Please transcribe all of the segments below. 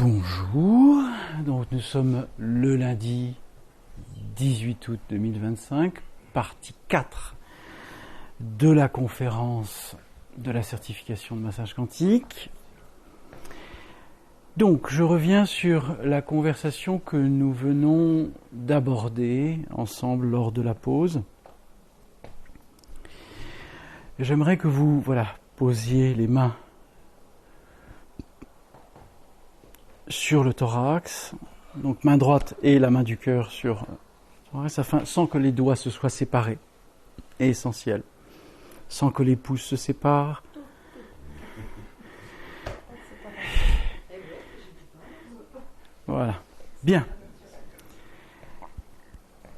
Bonjour, donc nous sommes le lundi 18 août 2025, partie 4 de la conférence de la certification de massage quantique. Donc je reviens sur la conversation que nous venons d'aborder ensemble lors de la pause. J'aimerais que vous posiez les mains sur le thorax, donc main droite et la main du cœur sur le thorax, sans que les doigts se soient séparés, est essentiel, sans que les pouces se séparent. Voilà, bien.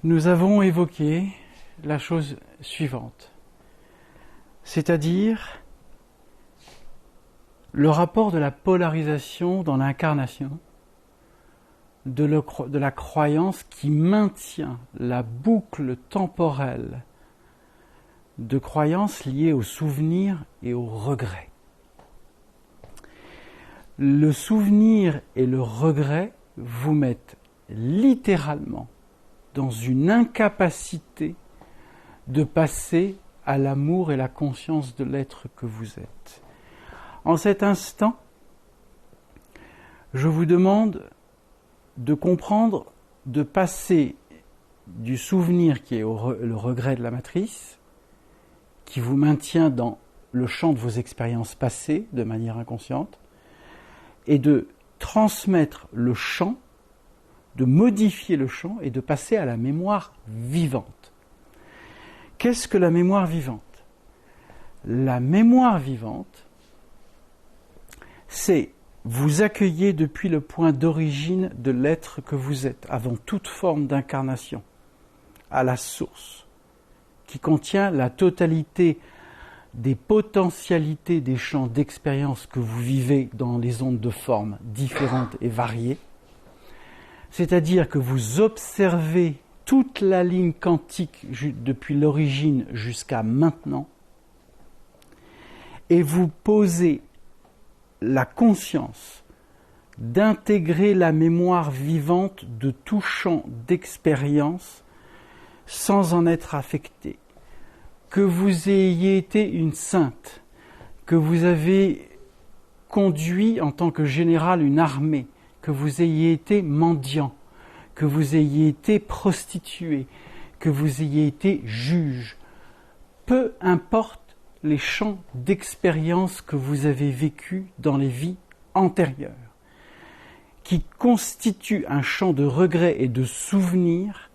Nous avons évoqué la chose suivante, c'est-à-dire le rapport de la polarisation dans l'incarnation, de la croyance qui maintient la boucle temporelle de croyances liées au souvenir et au regret. Le souvenir et le regret vous mettent littéralement dans une incapacité de passer à l'amour et la conscience de l'être que vous êtes. En cet instant, je vous demande de comprendre, de passer du souvenir qui est le regret de la matrice, qui vous maintient dans le champ de vos expériences passées de manière inconsciente, et de transmettre le champ, de modifier le champ et de passer à la mémoire vivante. Qu'est-ce que la mémoire vivante ? La mémoire vivante, c'est vous accueillir depuis le point d'origine de l'être que vous êtes, avant toute forme d'incarnation, à la source, qui contient la totalité des potentialités des champs d'expérience que vous vivez dans les ondes de formes différentes et variées. C'est-à-dire que vous observez toute la ligne quantique depuis l'origine jusqu'à maintenant, et vous posez la conscience d'intégrer la mémoire vivante de tout champ d'expérience sans en être affecté. Que vous ayez été une sainte, que vous avez conduit en tant que général une armée, que vous ayez été mendiant, que vous ayez été prostitué, que vous ayez été juge, peu importe les champs d'expérience que vous avez vécus dans les vies antérieures, qui constituent un champ de regrets et de souvenirs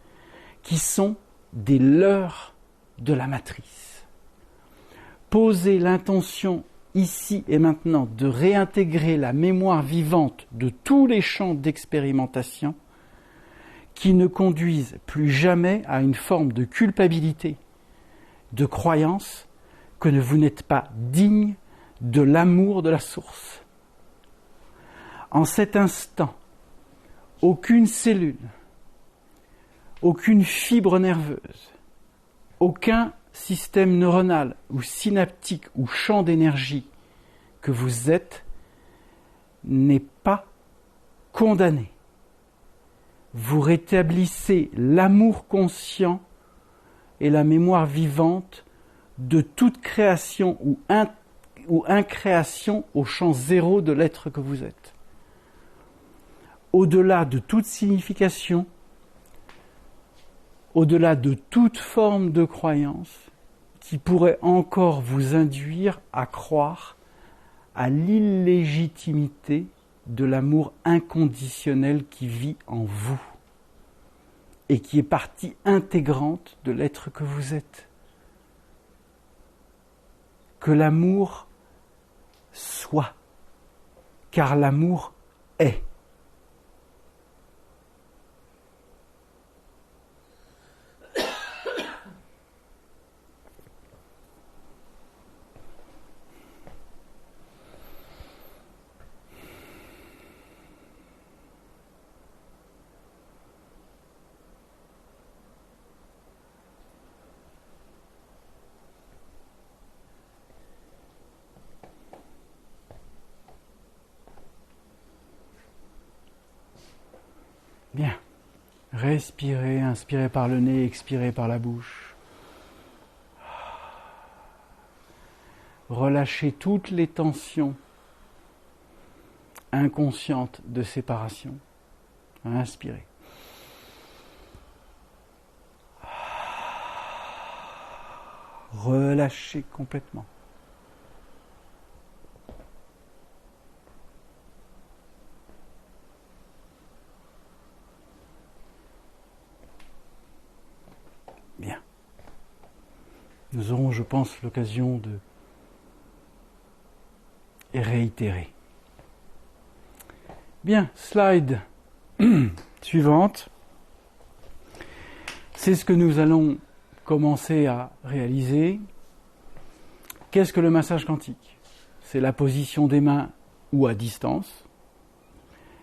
qui sont des leurres de la matrice. Posez l'intention ici et maintenant de réintégrer la mémoire vivante de tous les champs d'expérimentation qui ne conduisent plus jamais à une forme de culpabilité, de croyance, que vous n'êtes pas digne de l'amour de la source. En cet instant, aucune cellule, aucune fibre nerveuse, aucun système neuronal ou synaptique ou champ d'énergie que vous êtes n'est pas condamné. Vous rétablissez l'amour conscient et la mémoire vivante de toute création ou incréation au champ zéro de l'être que vous êtes. Au-delà de toute signification, au-delà de toute forme de croyance qui pourrait encore vous induire à croire à l'illégitimité de l'amour inconditionnel qui vit en vous et qui est partie intégrante de l'être que vous êtes. Que l'amour soit, car l'amour est. Bien. Respirez, inspirez par le nez, expirez par la bouche. Relâchez toutes les tensions inconscientes de séparation. Inspirez. Relâchez complètement. Bien. Nous aurons, je pense, l'occasion de réitérer. Bien, slide suivante. C'est ce que nous allons commencer à réaliser. Qu'est-ce que le massage quantique? C'est la position des mains ou à distance.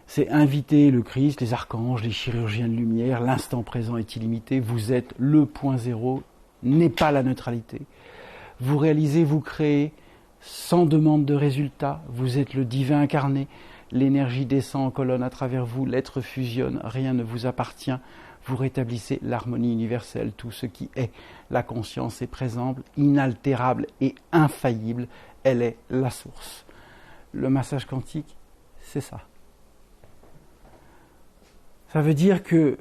C'est inviter le Christ, les archanges, les chirurgiens de lumière. L'instant présent est illimité. Vous êtes le point zéro, n'est pas la neutralité. Vous réalisez, vous créez sans demande de résultat. Vous êtes le divin incarné. L'énergie descend en colonne à travers vous. L'être fusionne. Rien ne vous appartient. Vous rétablissez l'harmonie universelle. Tout ce qui est, la conscience est présente, inaltérable et infaillible. Elle est la source. Le massage quantique, c'est ça. Ça veut dire que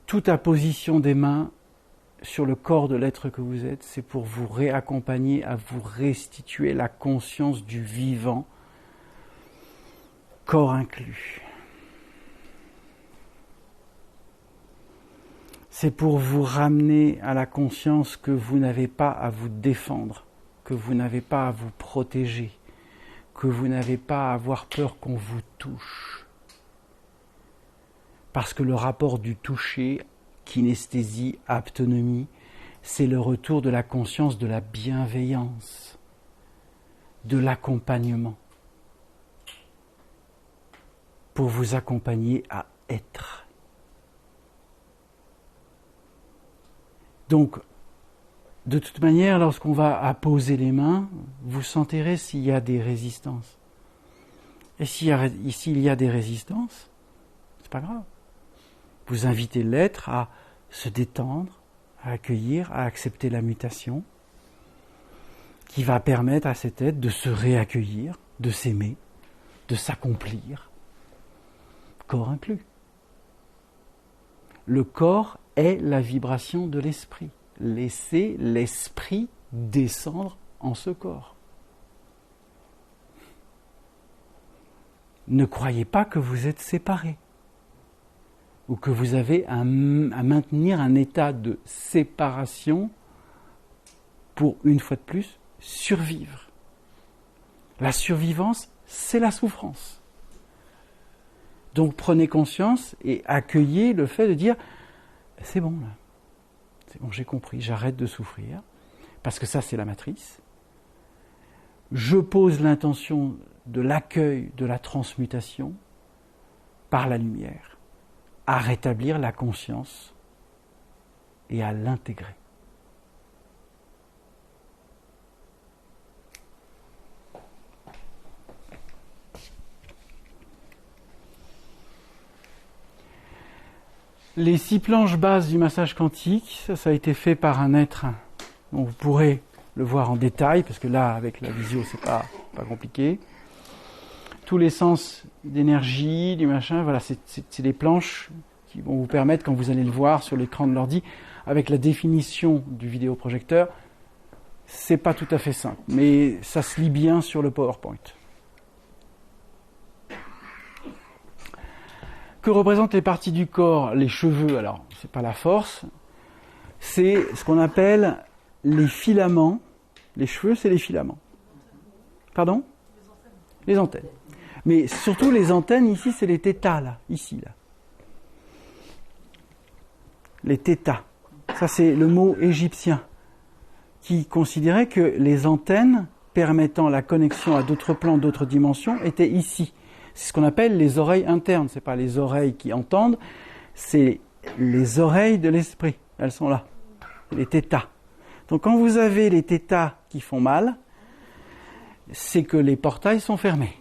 toute apposition des mains sur le corps de l'être que vous êtes, c'est pour vous réaccompagner à vous restituer la conscience du vivant, corps inclus. C'est pour vous ramener à la conscience que vous n'avez pas à vous défendre, que vous n'avez pas à vous protéger, que vous n'avez pas à avoir peur qu'on vous touche. Parce que le rapport du toucher, kinesthésie, aptonomie, c'est le retour de la conscience de la bienveillance, de l'accompagnement, pour vous accompagner à être. Donc, de toute manière, lorsqu'on va apposer les mains, vous sentirez s'il y a des résistances. Et s'il y a des résistances, c'est pas grave. Vous invitez l'être à se détendre, à accueillir, à accepter la mutation, qui va permettre à cet être de se réaccueillir, de s'aimer, de s'accomplir, corps inclus. Le corps est la vibration de l'esprit. Laissez l'esprit descendre en ce corps. Ne croyez pas que vous êtes séparés ou que vous avez à maintenir un état de séparation pour, une fois de plus, survivre. La survivance, c'est la souffrance. Donc prenez conscience et accueillez le fait de dire « c'est bon là, c'est bon, j'ai compris, j'arrête de souffrir, parce que ça c'est la matrice. Je pose l'intention de l'accueil de la transmutation par la lumière, à rétablir la conscience et à l'intégrer. » Les 6 planches bases du massage quantique, ça a été fait par un être dont vous pourrez le voir en détail, parce que là, avec la visio, c'est pas compliqué. Tous les sens d'énergie, du machin, voilà, c'est des planches qui vont vous permettre, quand vous allez le voir sur l'écran de l'ordi, avec la définition du vidéoprojecteur, c'est pas tout à fait simple, mais ça se lit bien sur le PowerPoint. Que représentent les parties du corps? Les cheveux, alors, c'est pas la force, c'est ce qu'on appelle les filaments. Les cheveux, c'est les filaments. Pardon? Les antennes. Mais surtout, les antennes, ici, c'est les tétas, là, ici, là. Les tétas. Ça, c'est le mot égyptien, qui considérait que les antennes permettant la connexion à d'autres plans, d'autres dimensions, étaient ici. C'est ce qu'on appelle les oreilles internes. Ce n'est pas les oreilles qui entendent, c'est les oreilles de l'esprit. Elles sont là, les tétas. Donc quand vous avez les tétas qui font mal, c'est que les portails sont fermés.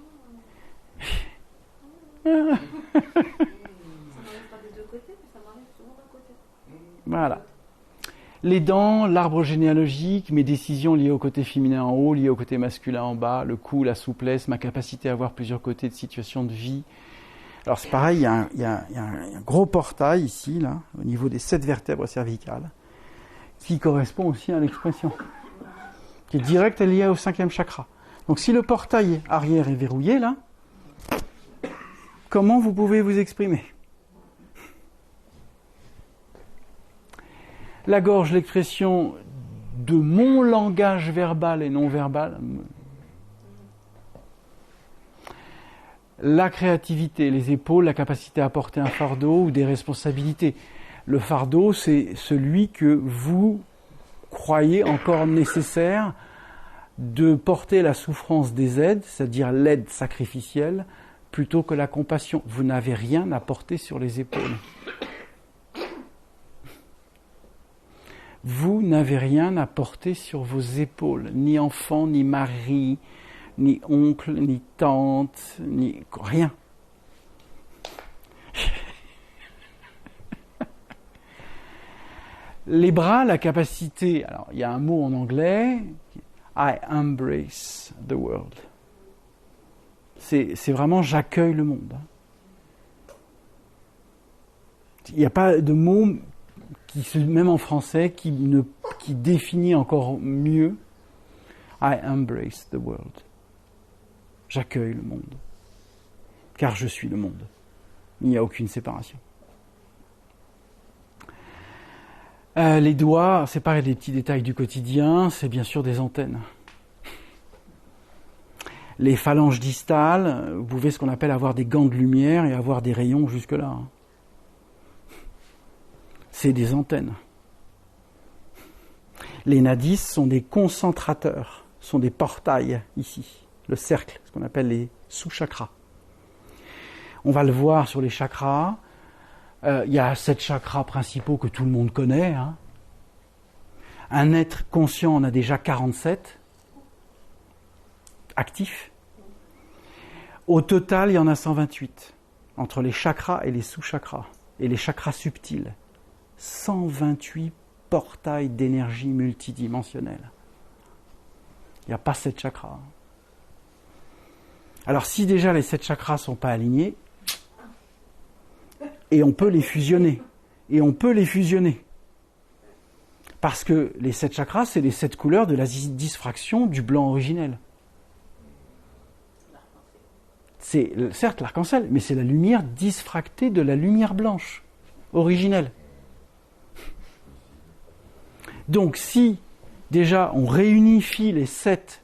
Voilà. Les dents, l'arbre généalogique, mes décisions liées au côté féminin en haut, liées au côté masculin en bas, le cou, la souplesse, ma capacité à voir plusieurs côtés de situations de vie. Alors c'est pareil, il y a un gros portail ici, là, au niveau des 7 vertèbres cervicales, qui correspond aussi à l'expression, qui est direct lié au 5e chakra. Donc si le portail arrière est verrouillé, là, comment vous pouvez vous exprimer ? La gorge, l'expression de mon langage verbal et non verbal. La créativité, les épaules, la capacité à porter un fardeau ou des responsabilités. Le fardeau, c'est celui que vous croyez encore nécessaire de porter la souffrance des aides, c'est-à-dire l'aide sacrificielle, plutôt que la compassion. Vous n'avez rien à porter sur les épaules. Vous n'avez rien à porter sur vos épaules, ni enfant, ni mari, ni oncle, ni tante, ni rien. Les bras, la capacité, alors il y a un mot en anglais, I embrace the world. C'est vraiment j'accueille le monde. Il n'y a pas de mot même en français, qui définit encore mieux I embrace the world. J'accueille le monde. Car je suis le monde. Il n'y a aucune séparation. Les doigts, c'est pareil, des petits détails du quotidien, c'est bien sûr des antennes. Les phalanges distales, vous pouvez ce qu'on appelle avoir des gants de lumière et avoir des rayons jusque-là. C'est des antennes. Les nadis sont des concentrateurs, sont des portails ici, le cercle, ce qu'on appelle les sous-chakras. On va le voir sur les chakras. Il y a 7 chakras principaux que tout le monde connaît. Hein. Un être conscient en a déjà 47 actifs. Au total, il y en a 128 entre les chakras et les sous-chakras et les chakras subtils. 128 portails d'énergie multidimensionnelle. Il n'y a pas 7 chakras. Alors si déjà les 7 chakras ne sont pas alignés, et on peut les fusionner, parce que les 7 chakras, c'est les 7 couleurs de la diffraction du blanc originel. C'est certes l'arc-en-ciel, mais c'est la lumière diffractée de la lumière blanche originelle. Donc si déjà on réunifie les 7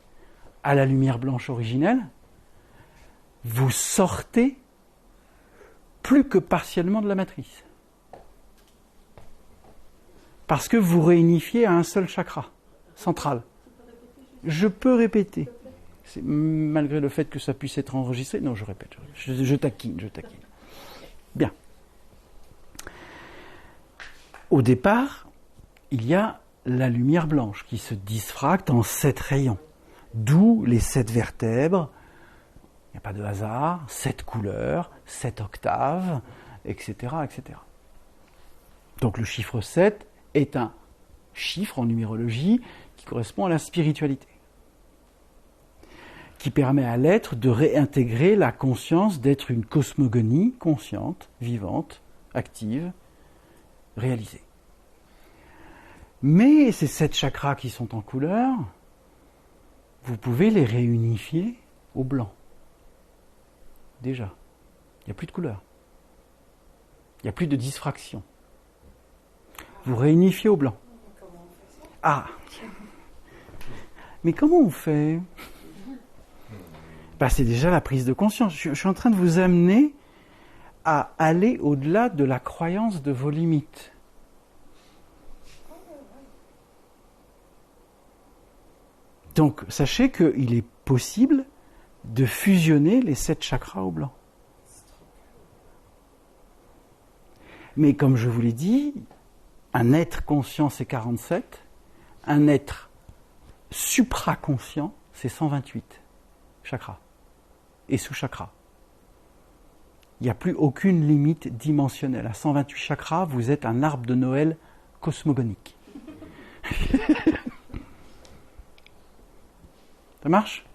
à la lumière blanche originelle, vous sortez plus que partiellement de la matrice. Parce que vous réunifiez à un seul chakra central. Je peux répéter. C'est, malgré le fait que ça puisse être enregistré. Non, je répète. Je taquine. Bien. Au départ, il y a la lumière blanche qui se diffracte en 7 rayons. D'où les 7 vertèbres. Il n'y a pas de hasard. 7 couleurs, 7 octaves, etc., etc. Donc le chiffre 7 est un chiffre en numérologie qui correspond à la spiritualité, qui permet à l'être de réintégrer la conscience d'être une cosmogonie consciente, vivante, active, réalisée. Mais ces 7 chakras qui sont en couleur, vous pouvez les réunifier au blanc. Déjà. Il n'y a plus de couleur. Il n'y a plus de diffraction. Vous réunifiez au blanc. Ah. Mais comment on fait ? C'est déjà la prise de conscience. Je suis en train de vous amener à aller au-delà de la croyance de vos limites. Donc, sachez qu'il est possible de fusionner les 7 chakras au blanc. Mais comme je vous l'ai dit, un être conscient, c'est 47. Un être supraconscient, c'est 128 chakras et sous-chakras. Il n'y a plus aucune limite dimensionnelle. À 128 chakras, vous êtes un arbre de Noël cosmogonique. Ça marche ?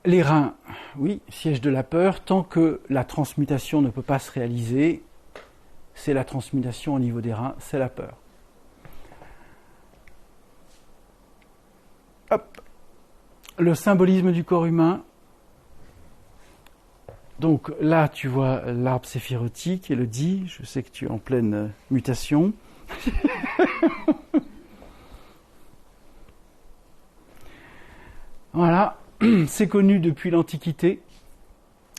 Les reins, oui, siège de la peur. Tant que la transmutation ne peut pas se réaliser, c'est la transmutation au niveau des reins, c'est la peur. Hop. Le symbolisme du corps humain. Donc là, tu vois l'arbre séphirotique et le dit. Je sais que tu es en pleine mutation. Voilà, c'est connu depuis l'Antiquité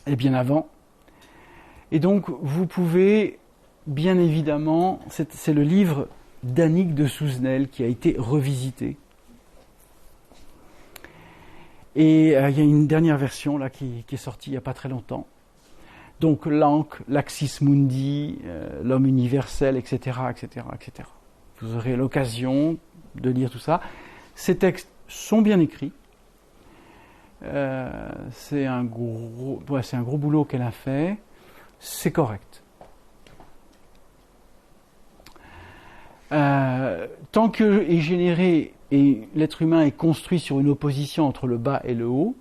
et bien avant. Et donc, vous pouvez, bien évidemment, c'est le livre d'Annick de Souzenel qui a été revisité. Et il y a une dernière version là qui est sortie il n'y a pas très longtemps. Donc l'Ankh, l'Axis Mundi, l'homme universel, etc., etc., etc. Vous aurez l'occasion de lire tout ça. Ces textes sont bien écrits. C'est un gros boulot qu'elle a fait. C'est correct. Tant que est généré et l'être humain est construit sur une opposition entre le bas et le haut,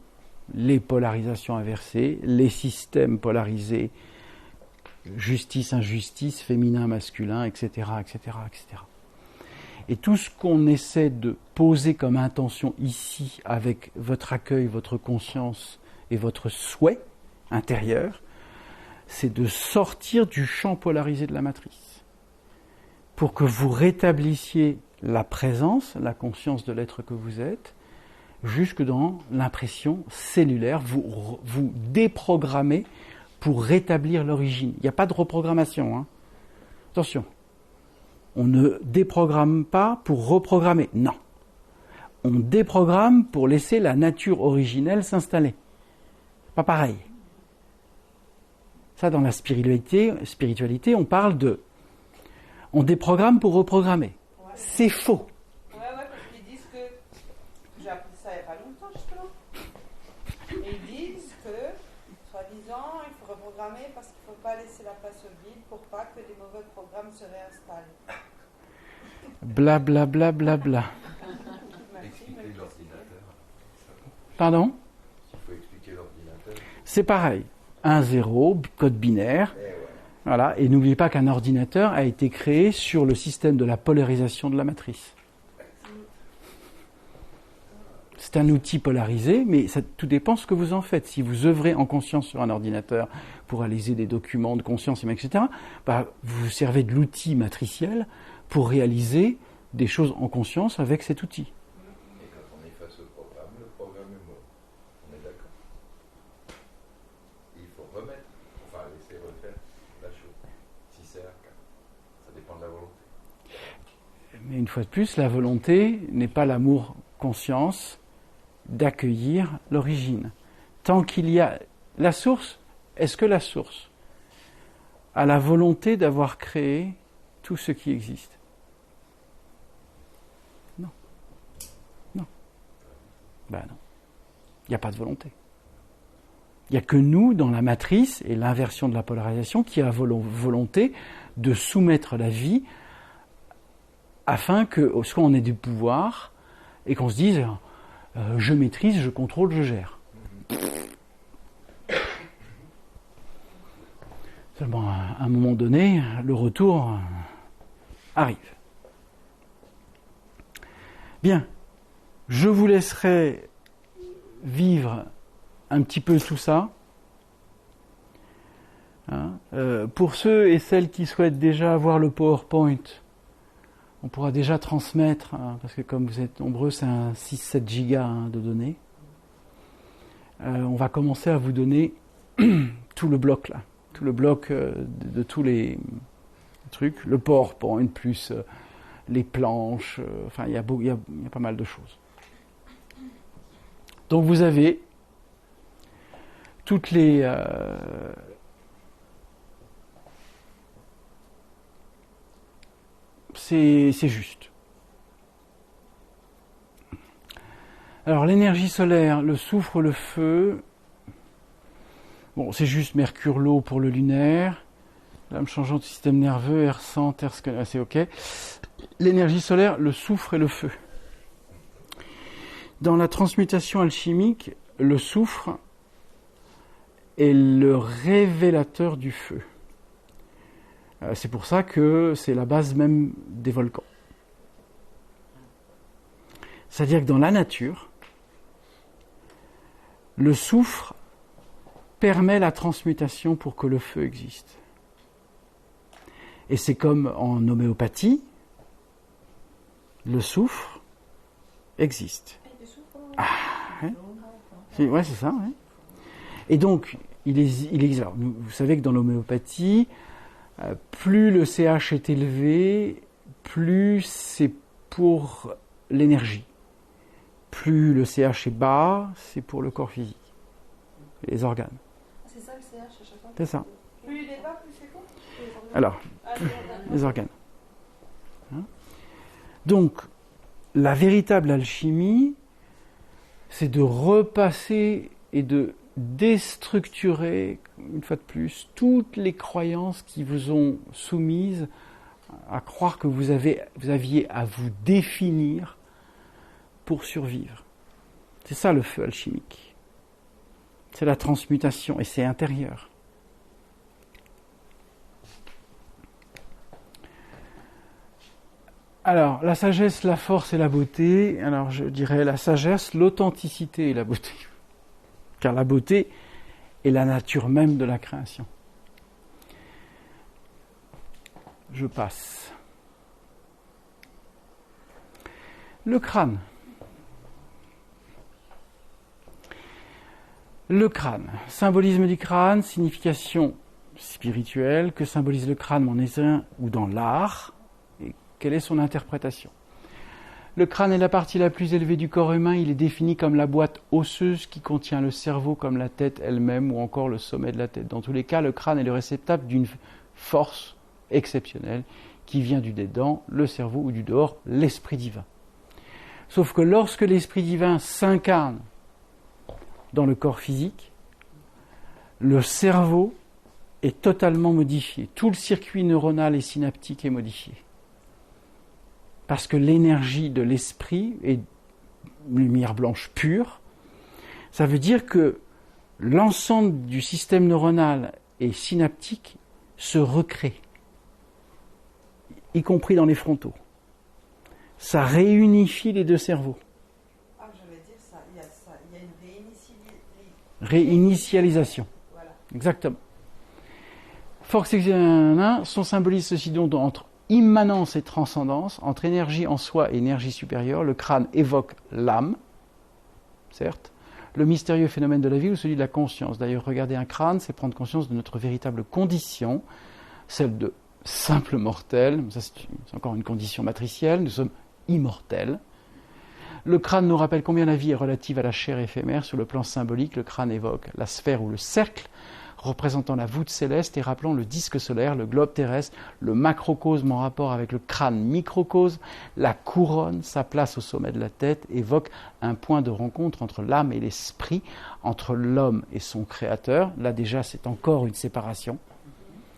les polarisations inversées, les systèmes polarisés, justice, injustice, féminin, masculin, etc., etc., etc. Et tout ce qu'on essaie de poser comme intention ici, avec votre accueil, votre conscience et votre souhait intérieur, c'est de sortir du champ polarisé de la matrice, pour que vous rétablissiez la présence, la conscience de l'être que vous êtes, jusque dans l'impression cellulaire. Vous déprogrammez pour rétablir l'origine. Il n'y a pas de reprogrammation. Attention. On ne déprogramme pas pour reprogrammer. Non. On déprogramme pour laisser la nature originelle s'installer. Pas pareil. Ça, dans la spiritualité, on parle de... On déprogramme pour reprogrammer. Ouais. C'est faux. Ouais, parce qu'ils disent que... J'ai appris ça il n'y a pas longtemps, justement. Et ils disent que, soi-disant, il faut reprogrammer parce qu'il ne faut pas laisser la place au vide pour pas que des mauvais programmes se réinstallent. Bla bla bla bla bla. Expliquer l'ordinateur. Pardon ? Il faut expliquer l'ordinateur. C'est pareil. 1-0, code binaire. Voilà. Et n'oubliez pas qu'un ordinateur a été créé sur le système de la polarisation de la matrice. C'est un outil polarisé, mais ça, tout dépend ce que vous en faites. Si vous œuvrez en conscience sur un ordinateur pour réaliser des documents de conscience, etc., vous vous servez de l'outil matriciel pour réaliser des choses en conscience avec cet outil. Et quand on est face au programme est mort. On est d'accord. Il faut remettre, laisser refaire la chose. Si c'est un cas, ça dépend de la volonté. Mais une fois de plus, la volonté n'est pas l'amour-conscience d'accueillir l'origine. Tant qu'il y a la source, est-ce que la source a la volonté d'avoir créé tout ce qui existe ? Non. Non. Non. Il n'y a pas de volonté. Il n'y a que nous, dans la matrice et l'inversion de la polarisation, qui a volonté de soumettre la vie afin que, soit on ait du pouvoir et qu'on se dise je maîtrise, je contrôle, je gère. Seulement, à un moment donné, le retour arrive. Bien, je vous laisserai vivre un petit peu tout ça. Pour ceux et celles qui souhaitent déjà avoir le PowerPoint, on pourra déjà transmettre, parce que comme vous êtes nombreux, c'est un 6-7 gigas de données. On va commencer à vous donner tout le bloc là, tout le bloc de tous les trucs, le PowerPoint plus les planches, il y a pas mal de choses. Donc vous avez toutes les c'est juste. Alors l'énergie solaire, le soufre, le feu, bon c'est juste Mercure, l'eau pour le lunaire, L'âme changeante du système nerveux, air sang, terre, c'est ok. L'énergie solaire, le soufre et le feu. Dans la transmutation alchimique, le soufre est le révélateur du feu. C'est pour ça que c'est la base même des volcans. C'est-à-dire que dans la nature, le soufre permet la transmutation pour que le feu existe. Et c'est comme en homéopathie, le soufre existe. Ouais, c'est ça. Ouais. Et donc, il existe. Alors, vous savez que dans l'homéopathie, plus le CH est élevé, plus c'est pour l'énergie. Plus le CH est bas, c'est pour le corps physique, les organes. C'est ça le CH à chaque fois. C'est ça. Plus il est bas, plus c'est quoi? Alors, les organes. Donc, la véritable alchimie, c'est de repasser et de déstructurer, une fois de plus, toutes les croyances qui vous ont soumises à croire que vous aviez à vous définir pour survivre. C'est ça le feu alchimique. C'est la transmutation et c'est intérieur. Alors, la sagesse, la force et la beauté. Alors, je dirais la sagesse, l'authenticité et la beauté. Car la beauté est la nature même de la création. Je passe. Le crâne. Le crâne. Symbolisme du crâne, signification spirituelle. Que symbolise le crâne en essai ou dans l'art? Et quelle est son interprétation? Le crâne est la partie la plus élevée du corps humain. Il est défini comme la boîte osseuse qui contient le cerveau comme la tête elle-même ou encore le sommet de la tête. Dans tous les cas, le crâne est le réceptacle d'une force exceptionnelle qui vient du dedans, le cerveau ou du dehors, l'esprit divin. Sauf que lorsque l'esprit divin s'incarne dans le corps physique, le cerveau est totalement modifié. Tout le circuit neuronal et synaptique est modifié. Parce que l'énergie de l'esprit est lumière blanche pure. Ça veut dire que l'ensemble du système neuronal et synaptique se recrée, y compris dans les frontaux. Ça réunifie les deux cerveaux. Ah, je vais dire ça. Il y a une Réinitialisation. Voilà. Exactement. Force exceptionnelle, son symbolise ceci donc entre immanence et transcendance, entre énergie en soi et énergie supérieure. Le crâne évoque l'âme, certes, le mystérieux phénomène de la vie ou celui de la conscience. D'ailleurs, regarder un crâne, c'est prendre conscience de notre véritable condition, celle de simple mortel. Ça, c'est encore une condition matricielle, nous sommes immortels. Le crâne nous rappelle combien la vie est relative à la chair éphémère. Sur le plan symbolique, le crâne évoque la sphère ou le cercle, représentant la voûte céleste et rappelant le disque solaire, le globe terrestre, le macrocosme en rapport avec le crâne microcosme, la couronne, sa place au sommet de la tête, évoque un point de rencontre entre l'âme et l'esprit, entre l'homme et son créateur. Là déjà, c'est encore une séparation.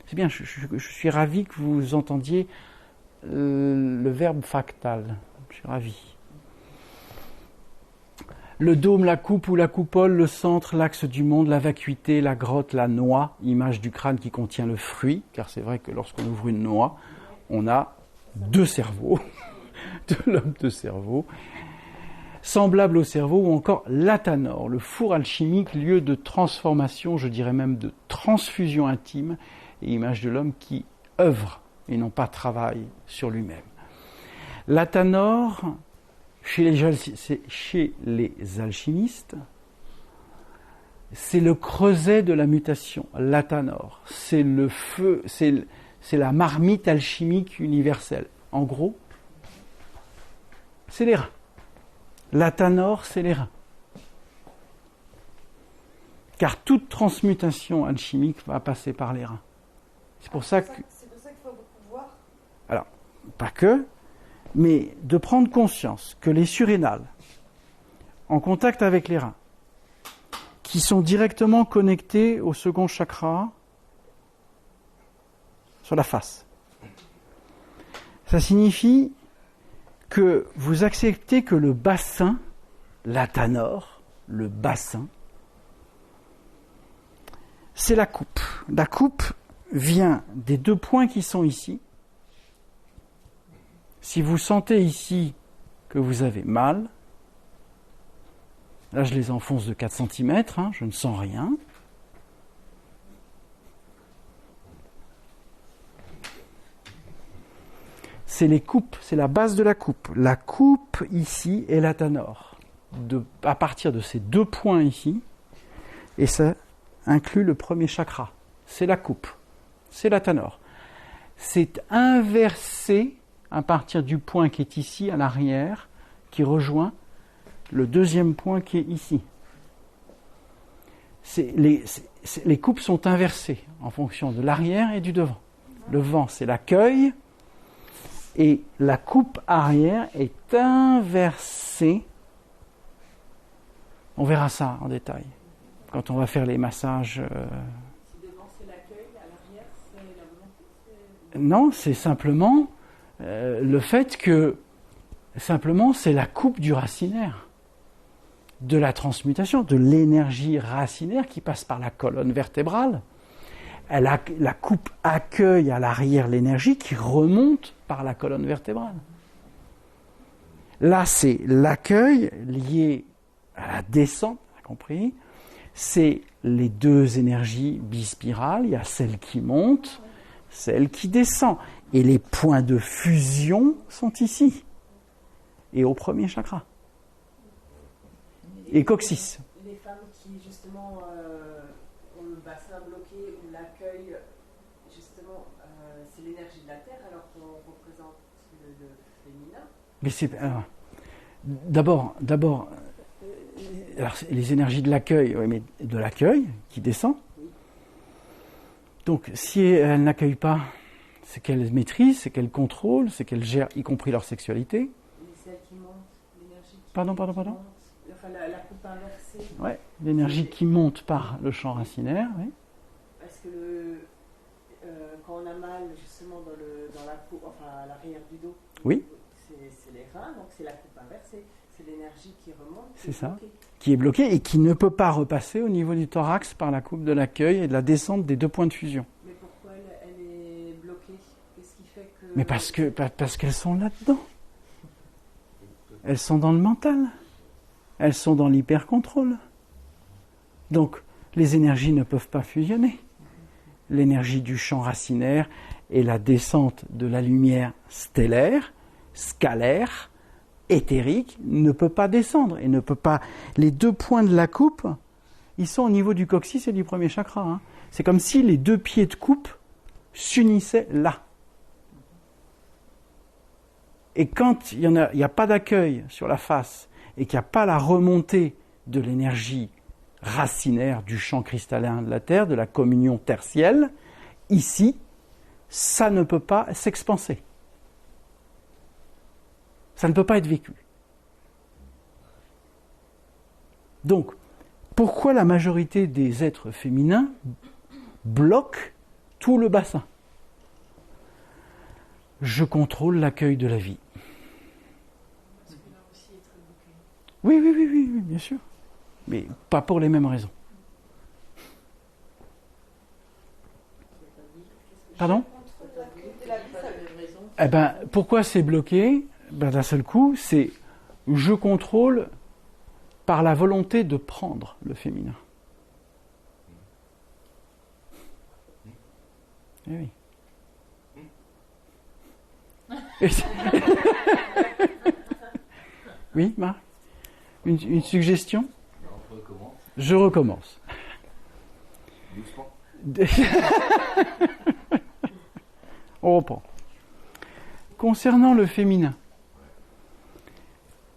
C'est bien, je suis ravi que vous entendiez le verbe fractal. Je suis ravi. Le dôme, la coupe ou la coupole, le centre, l'axe du monde, la vacuité, la grotte, la noix, image du crâne qui contient le fruit, car c'est vrai que lorsqu'on ouvre une noix, on a deux cerveaux, de l'homme de cerveau, semblable au cerveau, ou encore l'athanor, le four alchimique, lieu de transformation, je dirais même de transfusion intime, et image de l'homme qui œuvre et non pas travaille sur lui-même. L'athanor, chez les alchimistes, c'est le creuset de la mutation, l'athanor. C'est le feu, c'est la marmite alchimique universelle. En gros, c'est les reins. L'athanor, c'est les reins. Car toute transmutation alchimique va passer par les reins. C'est pour ça qu'il faut beaucoup voir. Alors, pas que, mais de prendre conscience que les surrénales, en contact avec les reins, qui sont directement connectés au second chakra, sur la face. Ça signifie que vous acceptez que le bassin, l'athanor, le bassin, c'est la coupe. La coupe vient des 2 points qui sont ici. Si vous sentez ici que vous avez mal, là je les enfonce de 4 cm, je ne sens rien. C'est les coupes, c'est la base de la coupe. La coupe ici est l'athanor. À partir de ces 2 points ici, et ça inclut le premier chakra. C'est la coupe, c'est l'athanor. C'est inversé à partir du point qui est ici à l'arrière, qui rejoint le 2e point qui est ici. Les coupes sont inversées en fonction de l'arrière et du devant. Le vent, c'est l'accueil, et la coupe arrière est inversée. On verra ça en détail quand on va faire les massages. Si devant c'est l'accueil, à l'arrière c'est la volonté. Non, c'est simplement le fait que simplement c'est la coupe du racinaire, de la transmutation, de l'énergie racinaire qui passe par la colonne vertébrale. La coupe accueille à l'arrière l'énergie qui remonte par la colonne vertébrale. Là, c'est l'accueil lié à la descente, vous avez compris. C'est les 2 énergies bispirales. Il y a celle qui monte, celle qui descend. Et les points de fusion sont ici. Et au premier chakra. Et coccyx. Les femmes qui, justement, ont le bassin bloqué ou l'accueil, justement, c'est l'énergie de la Terre, alors qu'on représente le féminin. Mais c'est... D'abord, alors les énergies de l'accueil, oui, mais de l'accueil qui descend. Oui. Donc, si elles n'accueillent pas, c'est qu'elles maîtrisent, c'est qu'elles contrôlent, c'est qu'elles gèrent, y compris leur sexualité. Et celle qui monte, l'énergie qui Pardon. monte, enfin la coupe inversée. Ouais, l'énergie qui monte par le champ racinaire, oui. Parce que quand on a mal, justement, dans la coupe, enfin à l'arrière du dos, Oui. C'est les reins, donc c'est la coupe inversée. C'est l'énergie qui remonte. C'est ça. Qui est bloquée et qui ne peut pas repasser au niveau du thorax par la coupe de l'accueil et de la descente des 2 points de fusion. Mais pourquoi elle est bloquée? Qu'est-ce qui fait que... Mais parce qu'elles sont là-dedans. Elles sont dans le mental. Elles sont dans l'hyper-contrôle. Donc, les énergies ne peuvent pas fusionner. L'énergie du champ racinaire et la descente de la lumière stellaire, scalaire, éthérique, ne peut pas descendre et ne peut pas... Les 2 points de la coupe, ils sont au niveau du coccyx et du premier chakra. C'est comme si les 2 pieds de coupe s'unissaient là. Et quand il n'y a pas d'accueil sur la face et qu'il n'y a pas la remontée de l'énergie racinaire du champ cristallin de la Terre, de la communion tertielle, ici, ça ne peut pas s'expanser. Ça ne peut pas être vécu. Donc, pourquoi la majorité des êtres féminins bloquent tout le bassin? Je contrôle l'accueil de la vie. Oui, bien sûr. Mais pas pour les mêmes raisons. Pardon? Eh ben, pourquoi c'est bloqué? D'un seul coup, c'est je contrôle par la volonté de prendre le féminin. Eh oui. Oui, Marc? Une suggestion? On recommence. Je recommence. Doucement. On reprend. Concernant le féminin,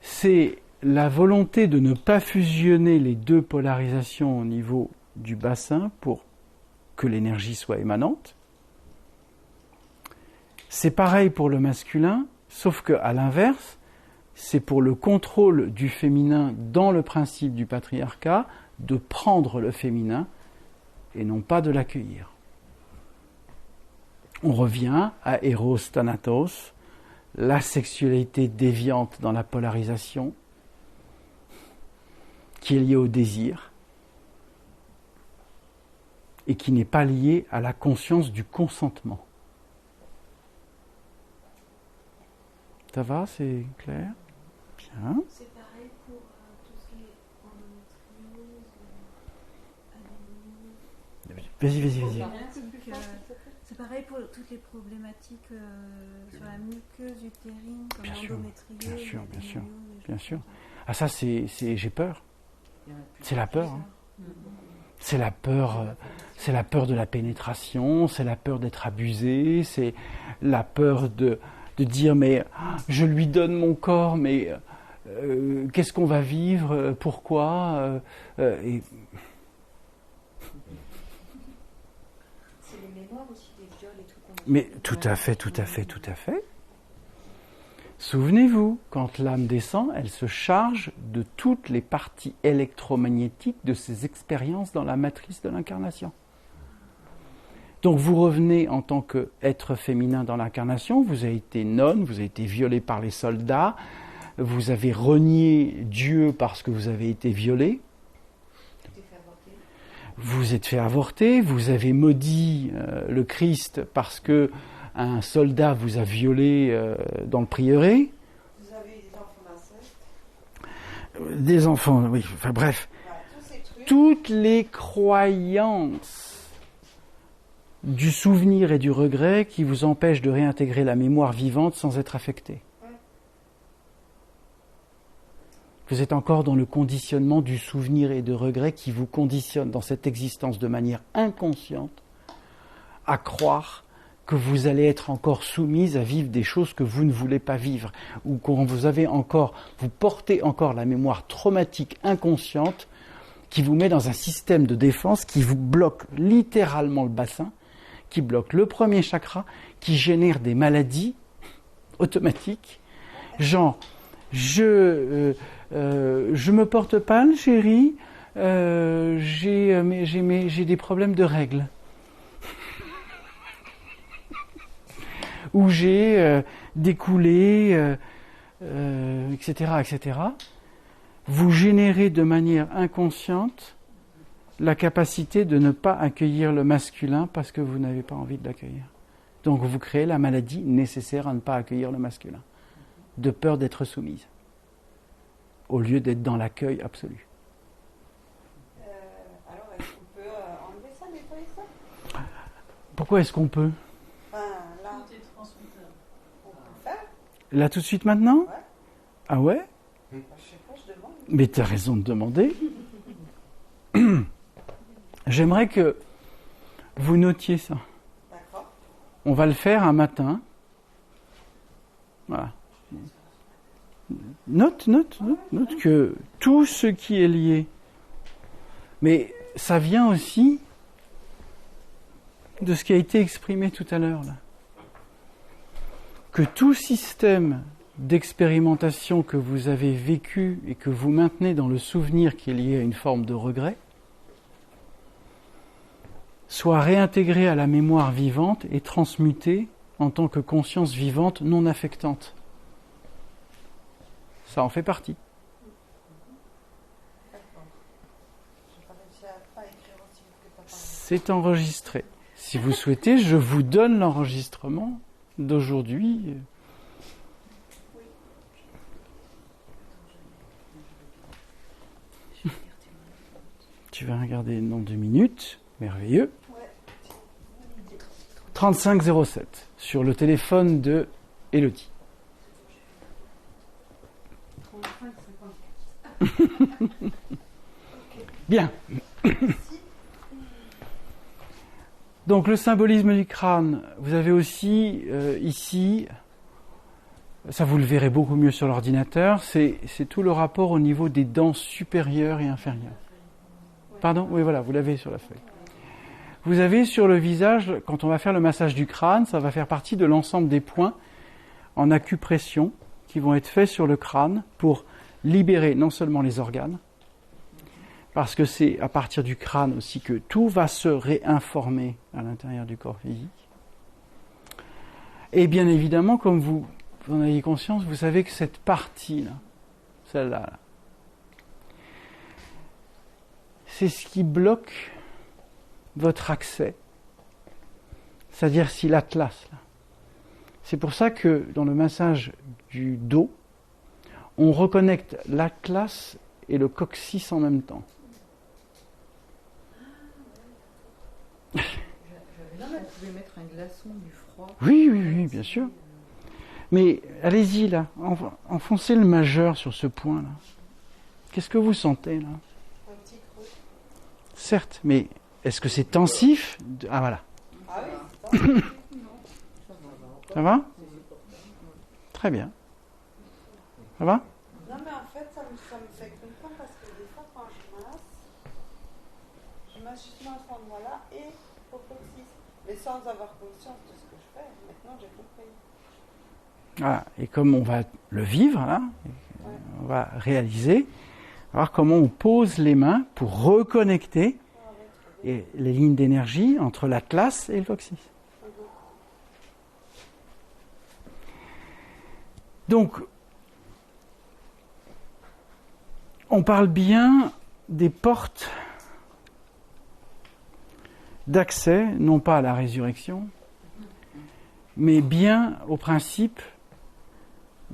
c'est la volonté de ne pas fusionner les 2 polarisations au niveau du bassin pour que l'énergie soit émanante. C'est pareil pour le masculin, sauf qu'à l'inverse, c'est pour le contrôle du féminin dans le principe du patriarcat de prendre le féminin et non pas de l'accueillir. On revient à Eros Thanatos, la sexualité déviante dans la polarisation, qui est liée au désir et qui n'est pas liée à la conscience du consentement. Ça va, c'est clair? Bien. C'est pareil pour tout ce qui est endométriose, Vas-y. C'est pareil pour toutes les problématiques sur la muqueuse utérine, comme Bien sûr, l'endométriose, bien sûr. Ah ça, j'ai peur. C'est la peur. Hein. C'est la peur de la pénétration, c'est la peur d'être abusé, c'est la peur de dire mais je lui donne mon corps, mais qu'est-ce qu'on va vivre, pourquoi et... C'est les mémoires aussi des viols et tout. Mais tout à fait. Souvenez-vous, quand l'âme descend, elle se charge de toutes les parties électromagnétiques de ses expériences dans la matrice de l'incarnation. Donc vous revenez en tant qu'être féminin dans l'incarnation, vous avez été nonne, vous avez été violée par les soldats, vous avez renié Dieu parce que vous avez été violée, vous êtes fait avorter, vous avez maudit le Christ parce que un soldat vous a violé dans le prieuré. Vous avez des enfants d'inceste. Des enfants, oui, enfin bref. Voilà, tous ces trucs. Toutes les croyances du souvenir et du regret qui vous empêchent de réintégrer la mémoire vivante sans être affecté. Vous êtes encore dans le conditionnement du souvenir et de regret qui vous conditionne dans cette existence de manière inconsciente à croire que vous allez être encore soumise à vivre des choses que vous ne voulez pas vivre, ou quand vous portez encore la mémoire traumatique inconsciente qui vous met dans un système de défense qui vous bloque littéralement le bassin, qui bloque le premier chakra, qui génère des maladies automatiques, genre je me porte pâle, chérie, j'ai des problèmes de règles. Ou j'ai des coulées, etc. Vous générez de manière inconsciente la capacité de ne pas accueillir le masculin parce que vous n'avez pas envie de l'accueillir. Donc vous créez la maladie nécessaire à ne pas accueillir le masculin, de peur d'être soumise, au lieu d'être dans l'accueil absolu. Alors, est-ce qu'on peut enlever ça, nettoyer ça? Pourquoi est-ce qu'on peut? Là, on peut le faire. Là tout de suite maintenant? Ouais. Ah ouais? Je sais pas, je demande. Mais tu as raison de demander. J'aimerais que vous notiez ça. D'accord. On va le faire un matin. Voilà. Note que tout ce qui est lié. Mais ça vient aussi de ce qui a été exprimé tout à l'heure là. Que tout système d'expérimentation que vous avez vécu et que vous maintenez dans le souvenir qui est lié à une forme de regret soit réintégré à la mémoire vivante et transmuté en tant que conscience vivante non affectante. Ça en fait partie. C'est enregistré. Si vous souhaitez, je vous donne l'enregistrement d'aujourd'hui. Tu vas regarder dans 2 minutes. Merveilleux. 3507 sur le téléphone de Élodie. 35-54. Bien. Donc le symbolisme du crâne, vous avez aussi ici, ça vous le verrez beaucoup mieux sur l'ordinateur, c'est tout le rapport au niveau des dents supérieures et inférieures. Pardon? Oui, voilà, vous l'avez sur la feuille. Vous avez sur le visage, quand on va faire le massage du crâne, ça va faire partie de l'ensemble des points en acupression qui vont être faits sur le crâne pour libérer non seulement les organes, parce que c'est à partir du crâne aussi que tout va se réinformer à l'intérieur du corps physique, Et bien évidemment, comme vous en avez conscience, vous savez que cette partie-là, celle-là, là, c'est ce qui bloque votre accès. C'est-à-dire si l'atlas, là. C'est pour ça que dans le massage du dos, on reconnecte l'atlas et le coccyx en même temps. Non, mais vous pouvez mettre un glaçon, du froid. Oui, bien sûr. Mais allez-y là, enfoncez le majeur sur ce point là. Qu'est-ce que vous sentez là? Un petit creux. Certes, mais est-ce que c'est tensif? Ah voilà. Ah oui, c'est ça. Ça va? Très bien. Ça va? Non, mais en fait, ça me fait comprendre parce que des fois, quand je masse justement à cet endroit-là et au coccyx. Mais sans avoir conscience de ce que je fais. Maintenant, j'ai compris. Voilà. Et comme on va le vivre, là, on va réaliser, voir comment on pose les mains pour reconnecter les lignes d'énergie entre l'atlas et le coccyx. Donc, on parle bien des portes d'accès, non pas à la résurrection, mais bien au principe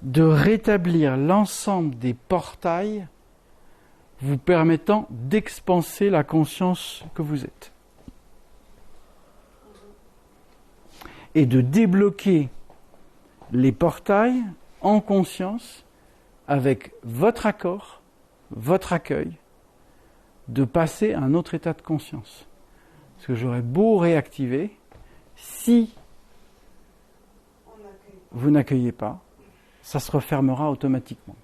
de rétablir l'ensemble des portails vous permettant d'expanser la conscience que vous êtes. Et de débloquer les portails en conscience avec votre accord, votre accueil, de passer à un autre état de conscience. Parce que j'aurais beau réactiver, si vous n'accueillez pas, ça se refermera automatiquement.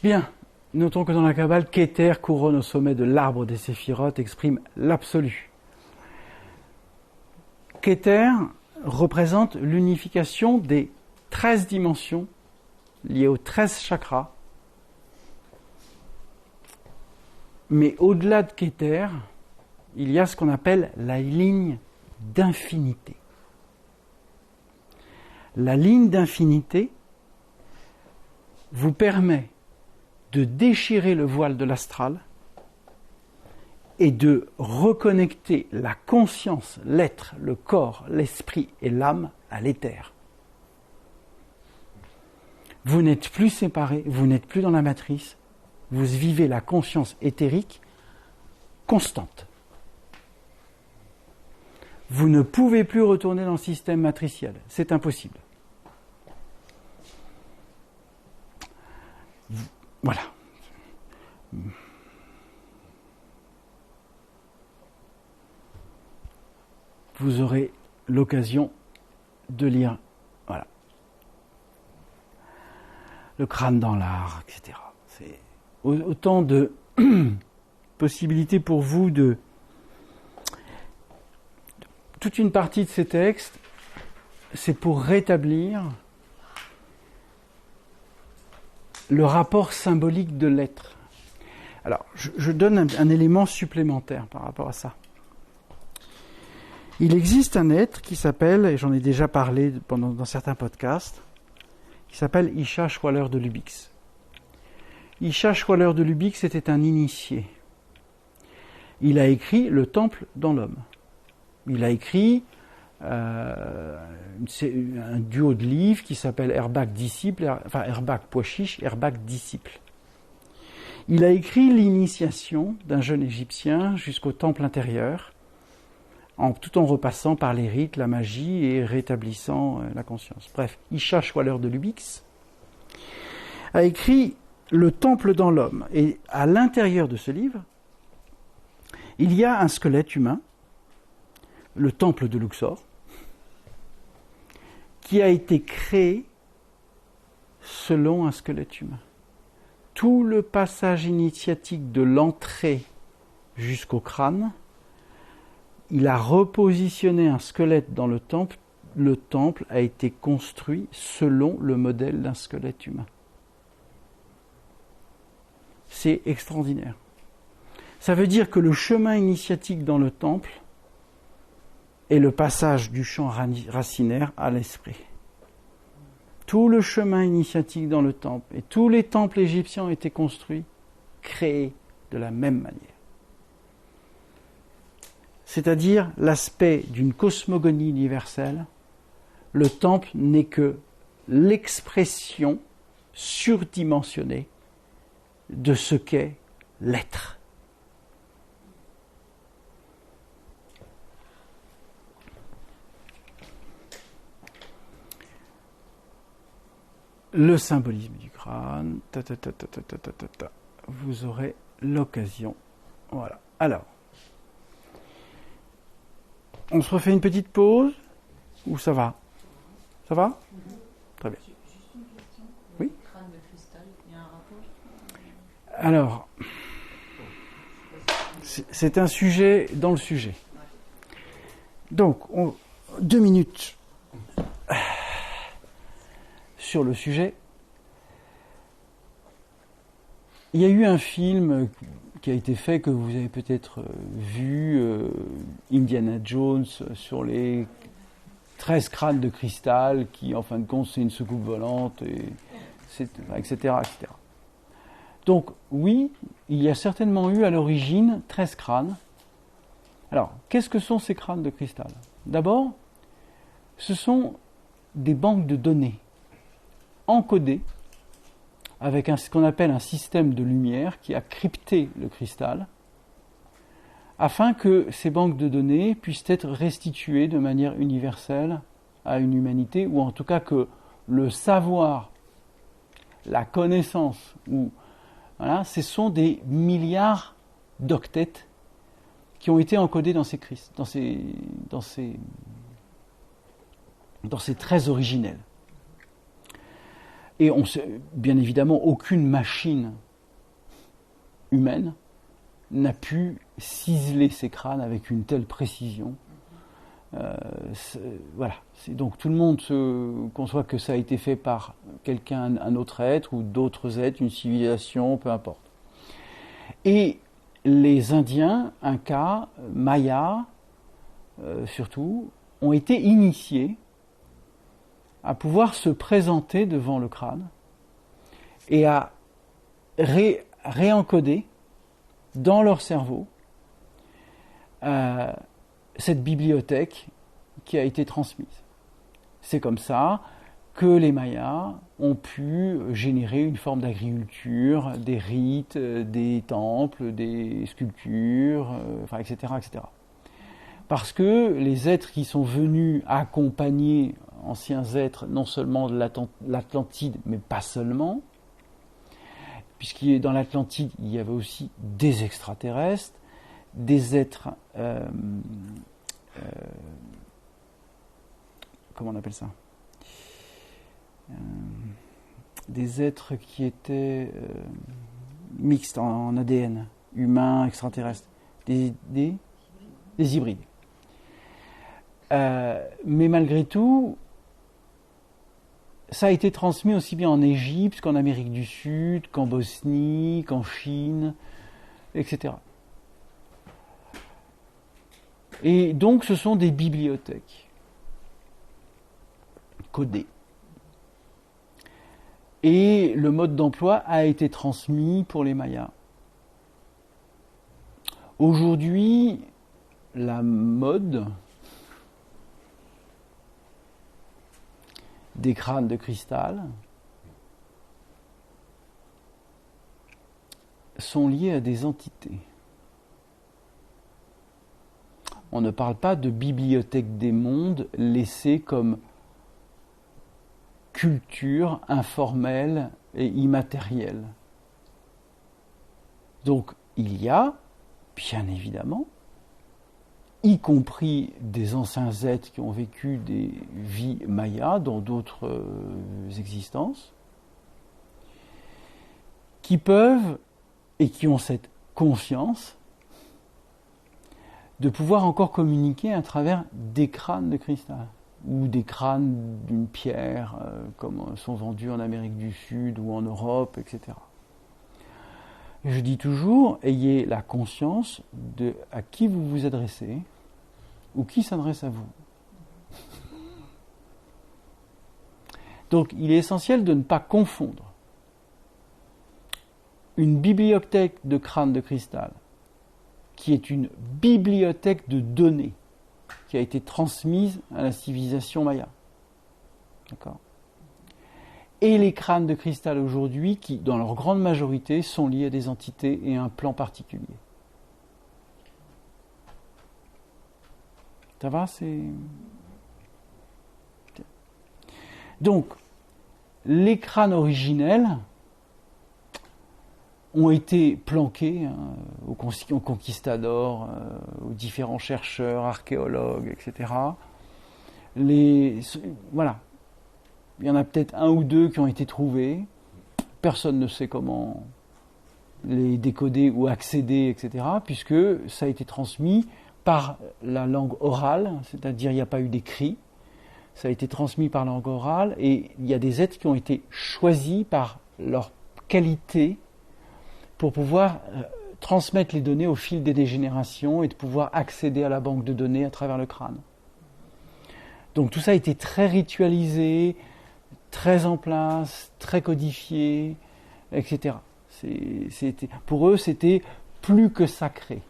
Bien, notons que dans la Kabbale, Keter, couronne au sommet de l'arbre des séphirotes, exprime l'absolu. Keter représente l'unification des 13 dimensions liées aux 13 chakras. Mais au-delà de Keter, il y a ce qu'on appelle la ligne d'infinité. La ligne d'infinité vous permet de déchirer le voile de l'astral et de reconnecter la conscience, l'être, le corps, l'esprit et l'âme à l'éther. Vous n'êtes plus séparés, vous n'êtes plus dans la matrice, vous vivez la conscience éthérique constante. Vous ne pouvez plus retourner dans le système matriciel, c'est impossible. Voilà. Vous aurez l'occasion de lire, voilà, le crâne dans l'art, etc. C'est autant de possibilités pour vous de... Toute une partie de ces textes, c'est pour rétablir le rapport symbolique de l'être. Alors, je donne un élément supplémentaire par rapport à ça. Il existe un être qui s'appelle, et j'en ai déjà parlé dans certains podcasts, qui s'appelle Isha Schwaller de Lubix. Isha Schwaller de Lubix était un initié. Il a écrit Le Temple dans l'homme. Il a écrit un duo de livres qui s'appelle Herbak Disciple, enfin Herbak Poishish, Herbak Disciple. Il a écrit l'initiation d'un jeune Égyptien jusqu'au temple intérieur, tout en repassant par les rites, la magie et rétablissant la conscience. Bref, Isha Schwaller de Lubix a écrit Le Temple dans l'homme. Et à l'intérieur de ce livre, il y a un squelette humain, le temple de Luxor, qui a été créé selon un squelette humain. Tout le passage initiatique de l'entrée jusqu'au crâne, il a repositionné un squelette dans le temple. Le temple a été construit selon le modèle d'un squelette humain. C'est extraordinaire. Ça veut dire que le chemin initiatique dans le temple est le passage du champ racinaire à l'esprit. Tout le chemin initiatique dans le temple et tous les temples égyptiens ont été construits, créés de la même manière. C'est-à-dire l'aspect d'une cosmogonie universelle. Le temple n'est que l'expression surdimensionnée de ce qu'est l'être. Le symbolisme du crâne, vous aurez l'occasion. Voilà. Alors, on se refait une petite pause ou ça va? Ça va? Très bien. Juste une question. Oui. Le crâne de cristal, il y a un rapport? Alors, c'est un sujet dans le sujet. Donc, 2 minutes sur le sujet. Il y a eu un film qui a été fait, que vous avez peut-être vu, Indiana Jones, sur les 13 crânes de cristal, qui en fin de compte c'est une soucoupe volante, etc., etc. Donc oui, il y a certainement eu à l'origine 13 crânes. Alors, qu'est-ce que sont ces crânes de cristal? D'abord, ce sont des banques de données encodées avec ce qu'on appelle un système de lumière qui a crypté le cristal, afin que ces banques de données puissent être restituées de manière universelle à une humanité, ou en tout cas que le savoir, la connaissance, voilà, ce sont des milliards d'octets qui ont été encodés dans ces traits originels. Et bien évidemment, aucune machine humaine n'a pu ciseler ces crânes avec une telle précision. Voilà. Donc tout le monde se conçoit que ça a été fait par quelqu'un, un autre être, ou d'autres êtres, une civilisation, peu importe. Et les Indiens, Incas, Mayas, surtout, ont été initiés à pouvoir se présenter devant le crâne et à réencoder dans leur cerveau cette bibliothèque qui a été transmise. C'est comme ça que les Mayas ont pu générer une forme d'agriculture, des rites, des temples, des sculptures, etc., etc. Parce que les êtres qui sont venus accompagner, anciens êtres, non seulement de l'Atlantide, mais pas seulement, puisqu'il dans l'Atlantide, il y avait aussi des extraterrestres, des êtres, comment on appelle ça, des êtres qui étaient mixtes en ADN, humains, extraterrestres, des hybrides. Mais malgré tout, ça a été transmis aussi bien en Égypte qu'en Amérique du Sud, qu'en Bosnie, qu'en Chine, etc. Et donc ce sont des bibliothèques codées. Et le mode d'emploi a été transmis pour les Mayas. Aujourd'hui, la mode des crânes de cristal sont liés à des entités. On ne parle pas de bibliothèque des mondes laissée comme culture informelle et immatérielle. Donc il y a, bien évidemment, y compris des anciens êtres qui ont vécu des vies mayas dans d'autres existences, qui peuvent et qui ont cette conscience de pouvoir encore communiquer à travers des crânes de cristal ou des crânes d'une pierre, comme sont vendus en Amérique du Sud ou en Europe, etc. Je dis toujours, ayez la conscience de à qui vous vous adressez ou qui s'adresse à vous. Donc, il est essentiel de ne pas confondre une bibliothèque de crâne de cristal, qui est une bibliothèque de données, qui a été transmise à la civilisation maya. D'accord ? Et les crânes de cristal aujourd'hui, qui, dans leur grande majorité, sont liés à des entités et à un plan particulier. Ça va, c'est... Donc, les crânes originels ont été planqués aux conquistadors, aux différents chercheurs, archéologues, etc. Voilà. Il y en a peut-être un ou deux qui ont été trouvés. Personne ne sait comment les décoder ou accéder, etc., puisque ça a été transmis par la langue orale, c'est-à-dire il n'y a pas eu d'écrit. Ça a été transmis par la langue orale, et il y a des êtres qui ont été choisis par leur qualité pour pouvoir transmettre les données au fil des générations et de pouvoir accéder à la banque de données à travers le crâne. Donc tout ça a été très ritualisé, très en place, très codifié, etc. Pour eux, c'était plus que sacré.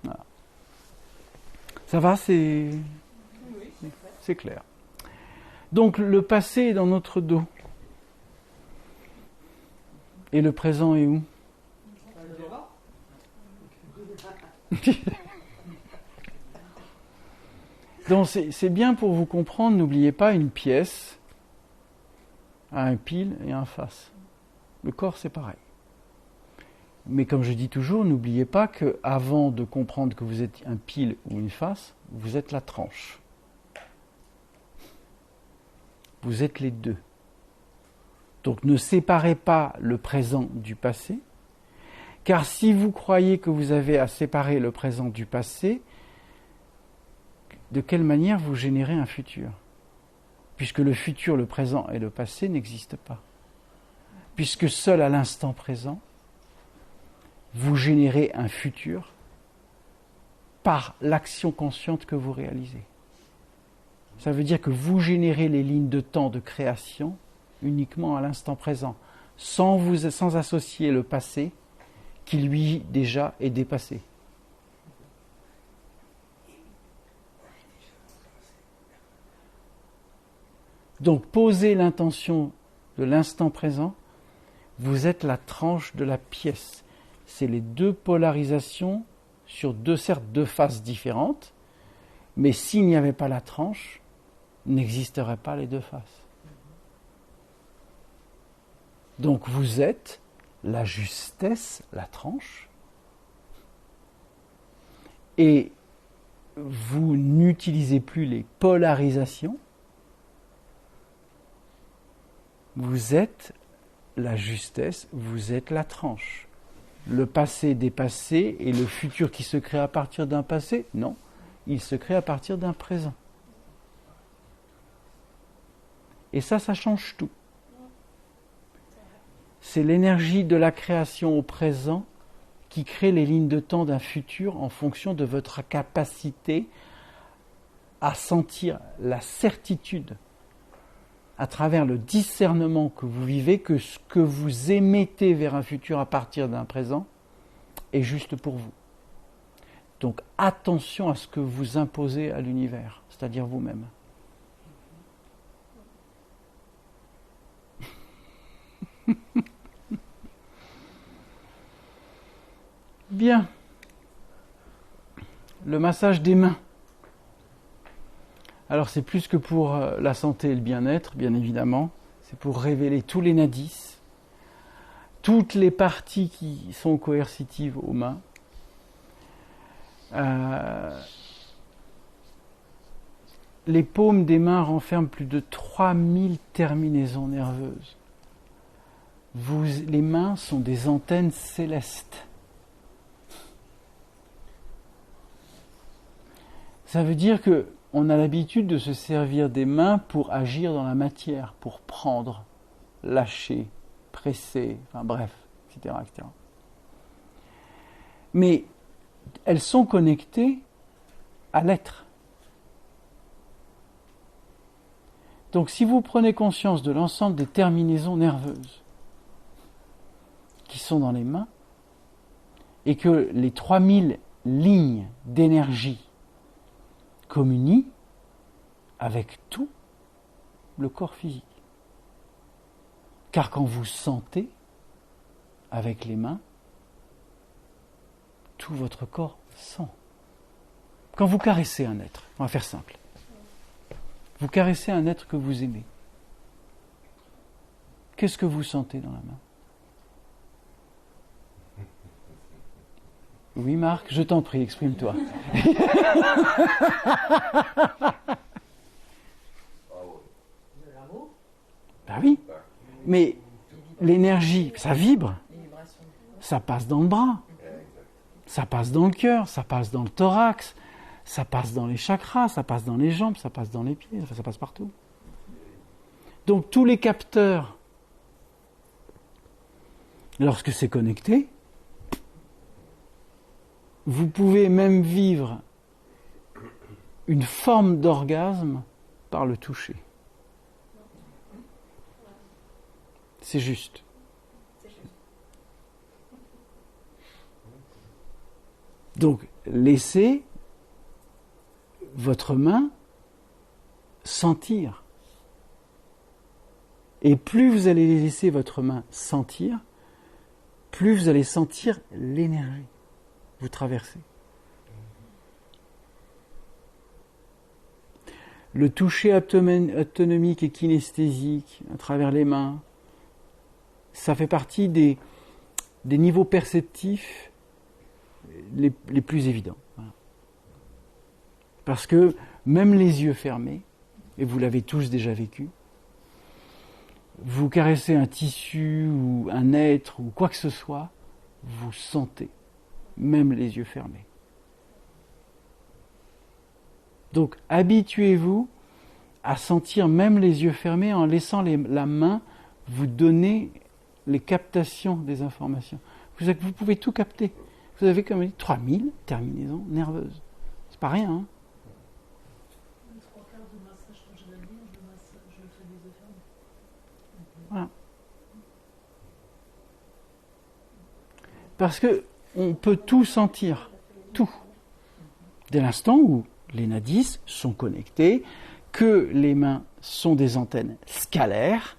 Voilà. Ça va, c'est clair. Donc le passé est dans notre dos. Et le présent est où ? Donc c'est bien pour vous comprendre, n'oubliez pas, une pièce a un pile et un face. Le corps, c'est pareil. Mais comme je dis toujours, n'oubliez pas qu'avant de comprendre que vous êtes un pile ou une face, vous êtes la tranche. Vous êtes les deux. Donc ne séparez pas le présent du passé, car si vous croyez que vous avez à séparer le présent du passé, de quelle manière vous générez un futur ? Puisque le futur, le présent et le passé n'existent pas. Puisque seul à l'instant présent, vous générez un futur par l'action consciente que vous réalisez. Ça veut dire que vous générez les lignes de temps de création uniquement à l'instant présent, sans associer le passé qui lui déjà est dépassé. Donc posez l'intention de l'instant présent, vous êtes la tranche de la pièce. C'est les deux polarisations sur certes deux faces différentes, mais s'il n'y avait pas la tranche, n'existeraient pas les deux faces. Donc vous êtes la justesse, la tranche, et vous n'utilisez plus les polarisations. Vous êtes la justesse, vous êtes la tranche. Le passé dépassé et le futur qui se crée à partir d'un passé, non, il se crée à partir d'un présent. Et ça change tout. C'est l'énergie de la création au présent qui crée les lignes de temps d'un futur en fonction de votre capacité à sentir la certitude à travers le discernement que vous vivez, que ce que vous émettez vers un futur à partir d'un présent est juste pour vous. Donc attention à ce que vous imposez à l'univers, c'est-à-dire vous-même. Bien. Le massage des mains. Alors c'est plus que pour la santé et le bien-être, bien évidemment. C'est pour révéler tous les nadis, toutes les parties qui sont coercitives aux mains. Les paumes des mains renferment plus de 3000 terminaisons nerveuses. Les mains sont des antennes célestes. Ça veut dire qu'on a l'habitude de se servir des mains pour agir dans la matière, pour prendre, lâcher, pressées, enfin bref, etc., etc. Mais elles sont connectées à l'être. Donc si vous prenez conscience de l'ensemble des terminaisons nerveuses qui sont dans les mains, et que les 3000 lignes d'énergie communient avec tout le corps physique. Car quand vous sentez avec les mains, tout votre corps sent. Quand vous caressez un être, on va faire simple, vous caressez un être que vous aimez, qu'est-ce que vous sentez dans la main ? Oui, Marc, je t'en prie, exprime-toi. De l'amour. Ben oui, mais l'énergie, ça vibre, ça passe dans le bras, ça passe dans le cœur, ça passe dans le thorax, ça passe dans les chakras, ça passe dans les jambes, ça passe dans les pieds, enfin, ça passe partout. Donc tous les capteurs, lorsque c'est connecté, vous pouvez même vivre une forme d'orgasme par le toucher. C'est juste. Donc, laissez votre main sentir. Et plus vous allez laisser votre main sentir, plus vous allez sentir l'énergie vous traversez. Le toucher autonomique et kinesthésique à travers les mains, ça fait partie des niveaux perceptifs les plus évidents. Voilà. Parce que même les yeux fermés, et vous l'avez tous déjà vécu, vous caressez un tissu ou un être ou quoi que ce soit, vous sentez, même les yeux fermés. Donc, habituez-vous à sentir même les yeux fermés en laissant la main vous donner les captations des informations. Vous pouvez tout capter. Vous avez, comme dit, 3000 terminaisons nerveuses. C'est pas rien, hein. Les 3/4 du massage quand j'ai la ligne, je le fais des yeux fermés. Voilà. Parce que on peut tout sentir, tout. Dès l'instant où les nadis sont connectés, que les mains sont des antennes scalaires,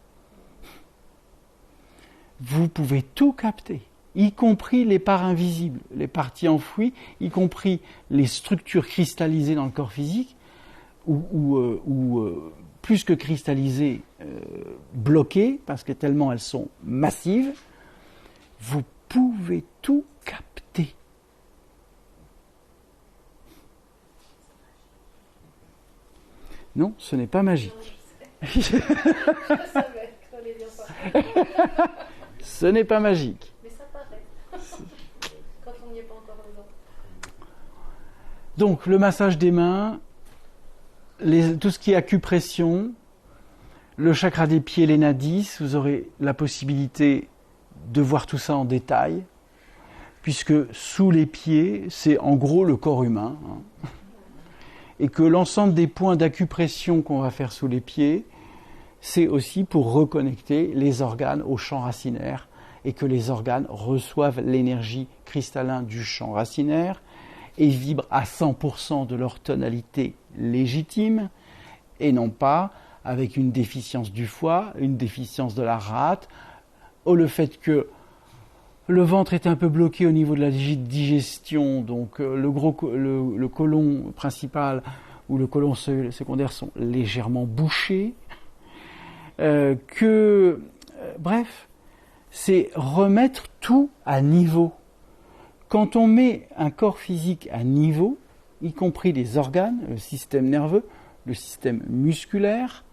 vous pouvez tout capter, y compris les parts invisibles, les parties enfouies, y compris les structures cristallisées dans le corps physique, ou plus que cristallisées, bloquées, parce que tellement elles sont massives, vous pouvez tout capter. Non, ce n'est pas magique. Je savais qu'il fallait dire ça. Ce n'est pas magique. Mais ça paraît. Quand on n'y est pas encore dedans. Donc, le massage des mains, tout ce qui est acupression, le chakra des pieds, les nadis, vous aurez la possibilité de voir tout ça en détail, puisque sous les pieds, c'est en gros le corps humain, hein, et que l'ensemble des points d'acupression qu'on va faire sous les pieds, c'est aussi pour reconnecter les organes au champ racinaire, et que les organes reçoivent l'énergie cristallin du champ racinaire et vibrent à 100% de leur tonalité légitime, et non pas avec une déficience du foie, une déficience de la rate, ou le fait que le ventre est un peu bloqué au niveau de la digestion, donc le côlon principal ou le côlon secondaire sont légèrement bouchés, bref, c'est remettre tout à niveau. Quand on met un corps physique à niveau, y compris les organes, le système nerveux, le système musculaire,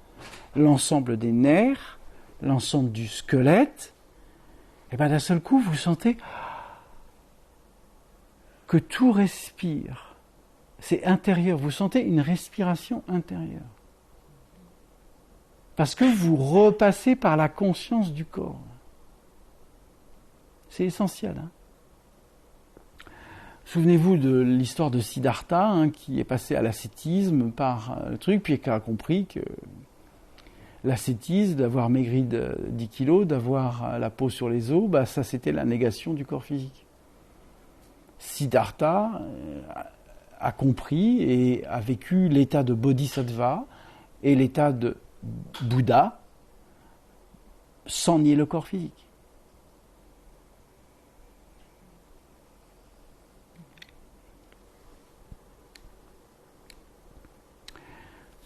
l'ensemble des nerfs, l'ensemble du squelette, et bien d'un seul coup, vous sentez que tout respire. C'est intérieur, vous sentez une respiration intérieure. Parce que vous repassez par la conscience du corps. C'est essentiel. Hein. Souvenez-vous de l'histoire de Siddhartha, hein, qui est passé à l'ascétisme par le truc, puis qui a compris que l'ascétisme, d'avoir maigri de 10 kilos, d'avoir la peau sur les os, bah, ça c'était la négation du corps physique. Siddhartha a compris et a vécu l'état de bodhisattva et l'état de Bouddha sans nier le corps physique.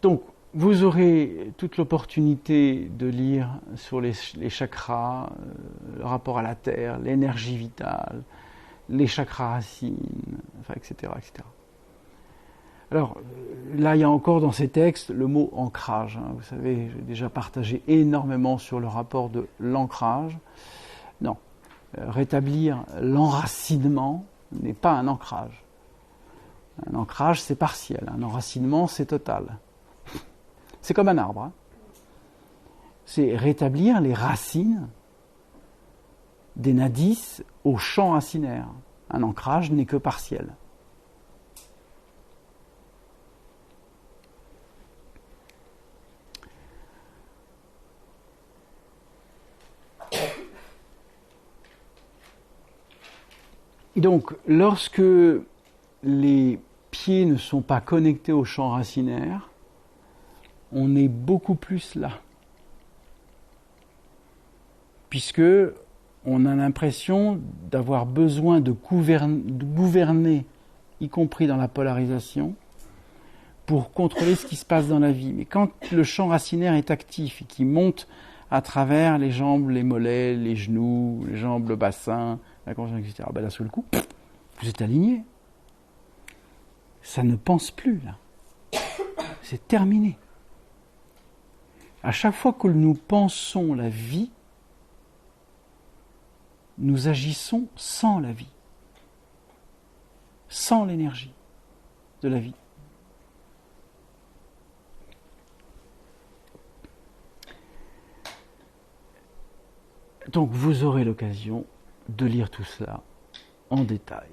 Donc, vous aurez toute l'opportunité de lire sur les chakras, le rapport à la terre, l'énergie vitale, les chakras racines, enfin, etc., etc. Alors, là, il y a encore dans ces textes le mot ancrage. Hein. Vous savez, j'ai déjà partagé énormément sur le rapport de l'ancrage. Non, rétablir l'enracinement n'est pas un ancrage. Un ancrage, c'est partiel. Un enracinement, c'est total. C'est comme un arbre. Hein. C'est rétablir les racines des nadis au champ racinaire. Un ancrage n'est que partiel. Donc, lorsque les pieds ne sont pas connectés au champ racinaire, on est beaucoup plus là. Puisque on a l'impression d'avoir besoin de gouverner, y compris dans la polarisation, pour contrôler ce qui se passe dans la vie. Mais quand le champ racinaire est actif et qu'il monte à travers les jambes, les mollets, les genoux, les jambes, le bassin, la conscience, etc., ben là, sous le coup, vous êtes aligné. Ça ne pense plus, là. C'est terminé. À chaque fois que nous pensons la vie, nous agissons sans la vie, sans l'énergie de la vie. Donc vous aurez l'occasion de lire tout cela en détail.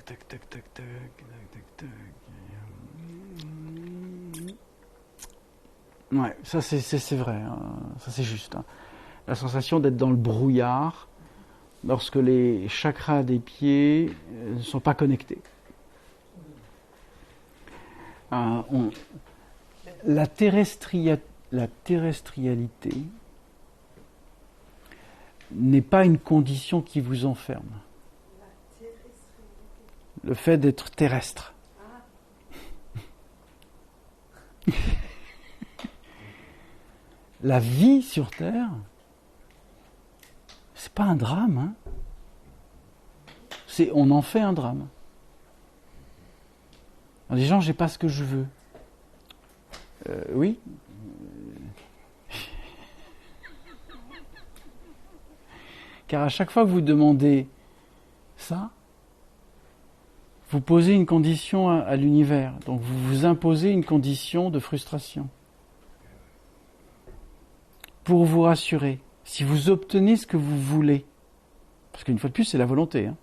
Tac, tac, tac, tac, tac, tac, tac. Ouais, ça c'est vrai, hein. Ça c'est juste. Hein. La sensation d'être dans le brouillard lorsque les chakras des pieds ne sont pas connectés. La terrestrialité n'est pas une condition qui vous enferme. Le fait d'être terrestre. La vie sur Terre, c'est pas un drame. Hein. On en fait un drame. Alors, les gens, j'ai pas ce que je veux. Oui. Car à chaque fois que vous demandez ça, vous posez une condition à l'univers. Donc vous vous imposez une condition de frustration. Pour vous rassurer, si vous obtenez ce que vous voulez, parce qu'une fois de plus, c'est la volonté. Hein,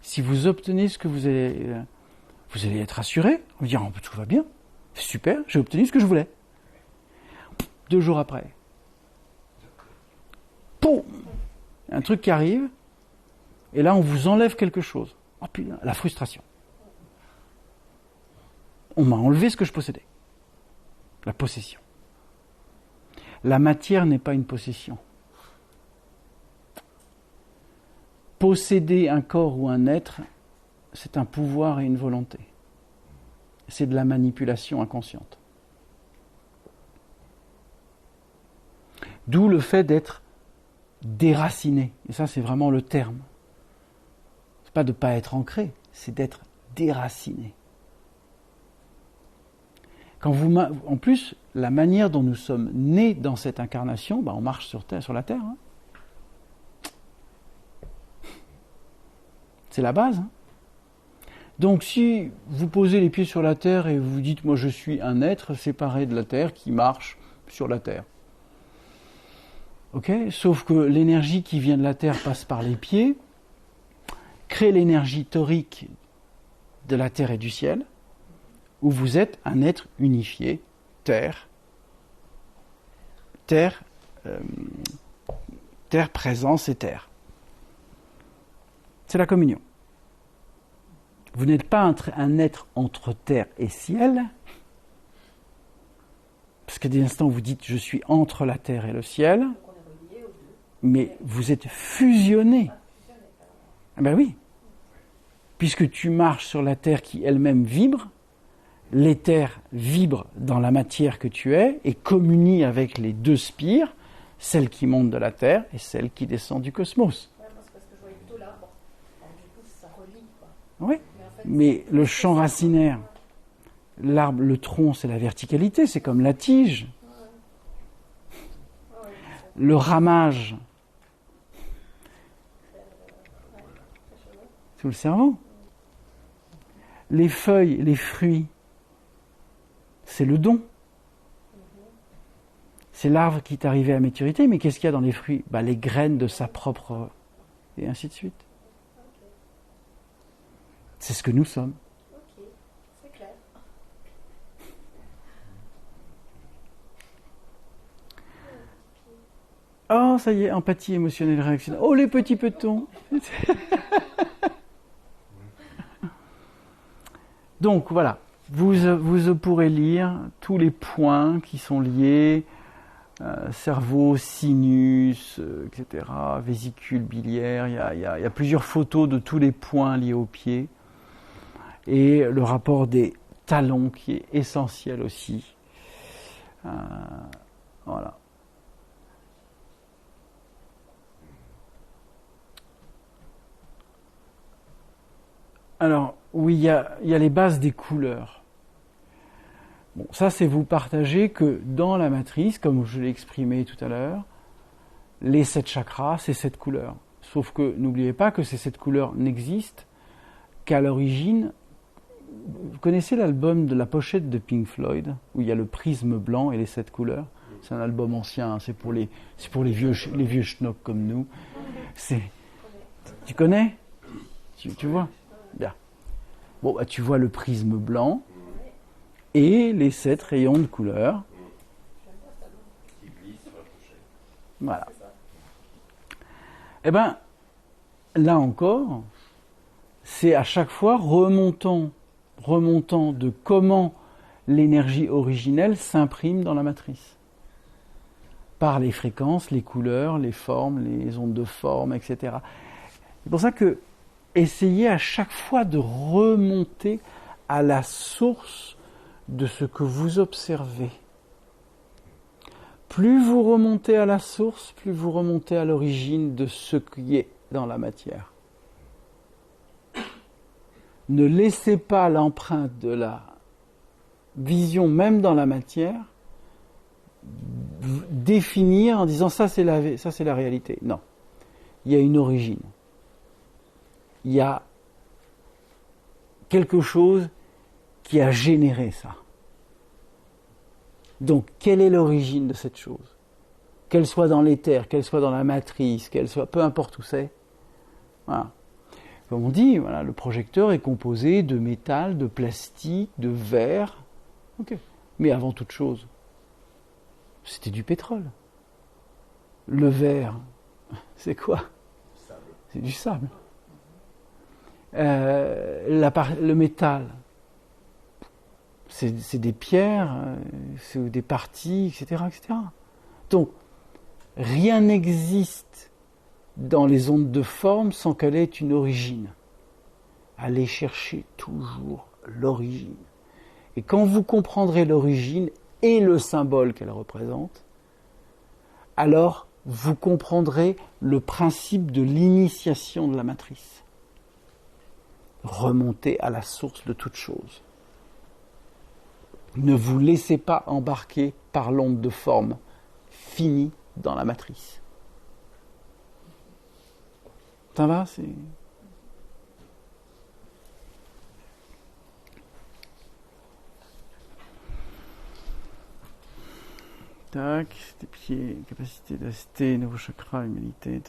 si vous obtenez ce que vous allez être rassuré, vous dire oh, tout va bien, c'est super, j'ai obtenu ce que je voulais. 2 jours après, poum, un truc qui arrive, et là on vous enlève quelque chose. Oh putain, la frustration. On m'a enlevé ce que je possédais. La possession. La matière n'est pas une possession. Posséder un corps ou un être, c'est un pouvoir et une volonté. C'est de la manipulation inconsciente. D'où le fait d'être déraciné. Et ça, c'est vraiment le terme. C'est pas de ne pas être ancré, c'est d'être déraciné. En plus, la manière dont nous sommes nés dans cette incarnation, on marche sur la Terre. Hein. C'est la base. Hein. Donc si vous posez les pieds sur la Terre et vous dites « moi je suis un être séparé de la Terre qui marche sur la Terre ». Ok ? Sauf que l'énergie qui vient de la Terre passe par les pieds, crée l'énergie torique de la Terre et du ciel, où vous êtes un être unifié, Terre, présence et Terre. C'est la communion. Vous n'êtes pas un être entre terre et ciel, parce qu'à des instants vous dites je suis entre la terre et le ciel, mais vous êtes fusionné. Ah ben oui, puisque tu marches sur la terre qui elle-même vibre, l'éther vibre dans la matière que tu es et communie avec les deux spires, celle qui monte de la terre et celle qui descend du cosmos. Ouais, moi, c'est parce que je voyais plutôt l'arbre. Alors, du coup, ça relie, quoi. Oui. En fait, Mais le champ racinaire, l'arbre, le tronc, c'est la verticalité, c'est comme la tige. Le ramage, c'est le cerveau. Les feuilles, les fruits, c'est le don. C'est l'arbre qui est arrivé à maturité, mais qu'est-ce qu'il y a dans les fruits ? Les graines de sa propre... Et ainsi de suite. C'est ce que nous sommes. Ok, c'est clair. Oh, ça y est, empathie émotionnelle réactionnelle. Oh, les petits petons. Donc, voilà. Vous pourrez lire tous les points qui sont liés, cerveau, sinus, etc., vésicule biliaire. Il y a plusieurs photos de tous les points liés aux pieds. Et le rapport des talons qui est essentiel aussi. Voilà. Alors, oui, il y a les bases des couleurs. Bon, ça, c'est vous partager que dans la matrice, comme je l'ai exprimé tout à l'heure, les 7 chakras, c'est 7 couleurs. Sauf que n'oubliez pas que ces 7 couleurs n'existent qu'à l'origine. Vous connaissez l'album de la pochette de Pink Floyd, où il y a le prisme blanc et les 7 couleurs? C'est un album ancien, hein, c'est pour les vieux schnocks comme nous. Tu connais? Tu vois? Bien. Bon, tu vois le prisme blanc et les 7 rayons de couleur. Voilà. Eh bien, là encore, c'est à chaque fois remontant de comment l'énergie originelle s'imprime dans la matrice. Par les fréquences, les couleurs, les formes, les ondes de forme, etc. C'est pour ça que essayez à chaque fois de remonter à la source de ce que vous observez. Plus vous remontez à la source, plus vous remontez à l'origine de ce qui est dans la matière. Ne laissez pas l'empreinte de la vision, même dans la matière, définir en disant ça c'est la réalité. Non. Il y a une origine. Il y a quelque chose qui a généré ça. Donc, quelle est l'origine de cette chose ? Qu'elle soit dans l'éther, qu'elle soit dans la matrice, qu'elle soit, peu importe où c'est. Voilà. Comme on dit, voilà, le projecteur est composé de métal, de plastique, de verre. Okay. Mais avant toute chose, c'était du pétrole. Le verre, c'est quoi ? C'est du sable. Le métal, c'est des pierres, c'est des parties, etc., etc. Donc, rien n'existe dans les ondes de forme sans qu'elle ait une origine. Allez chercher toujours l'origine. Et quand vous comprendrez l'origine et le symbole qu'elle représente, alors vous comprendrez le principe de l'initiation de la matrice. Remontez à la source de toute chose. Ne vous laissez pas embarquer par l'onde de forme finie dans la matrice. Ça va, Tac, tes pieds, capacité d'asté, nouveau chakra, humilité.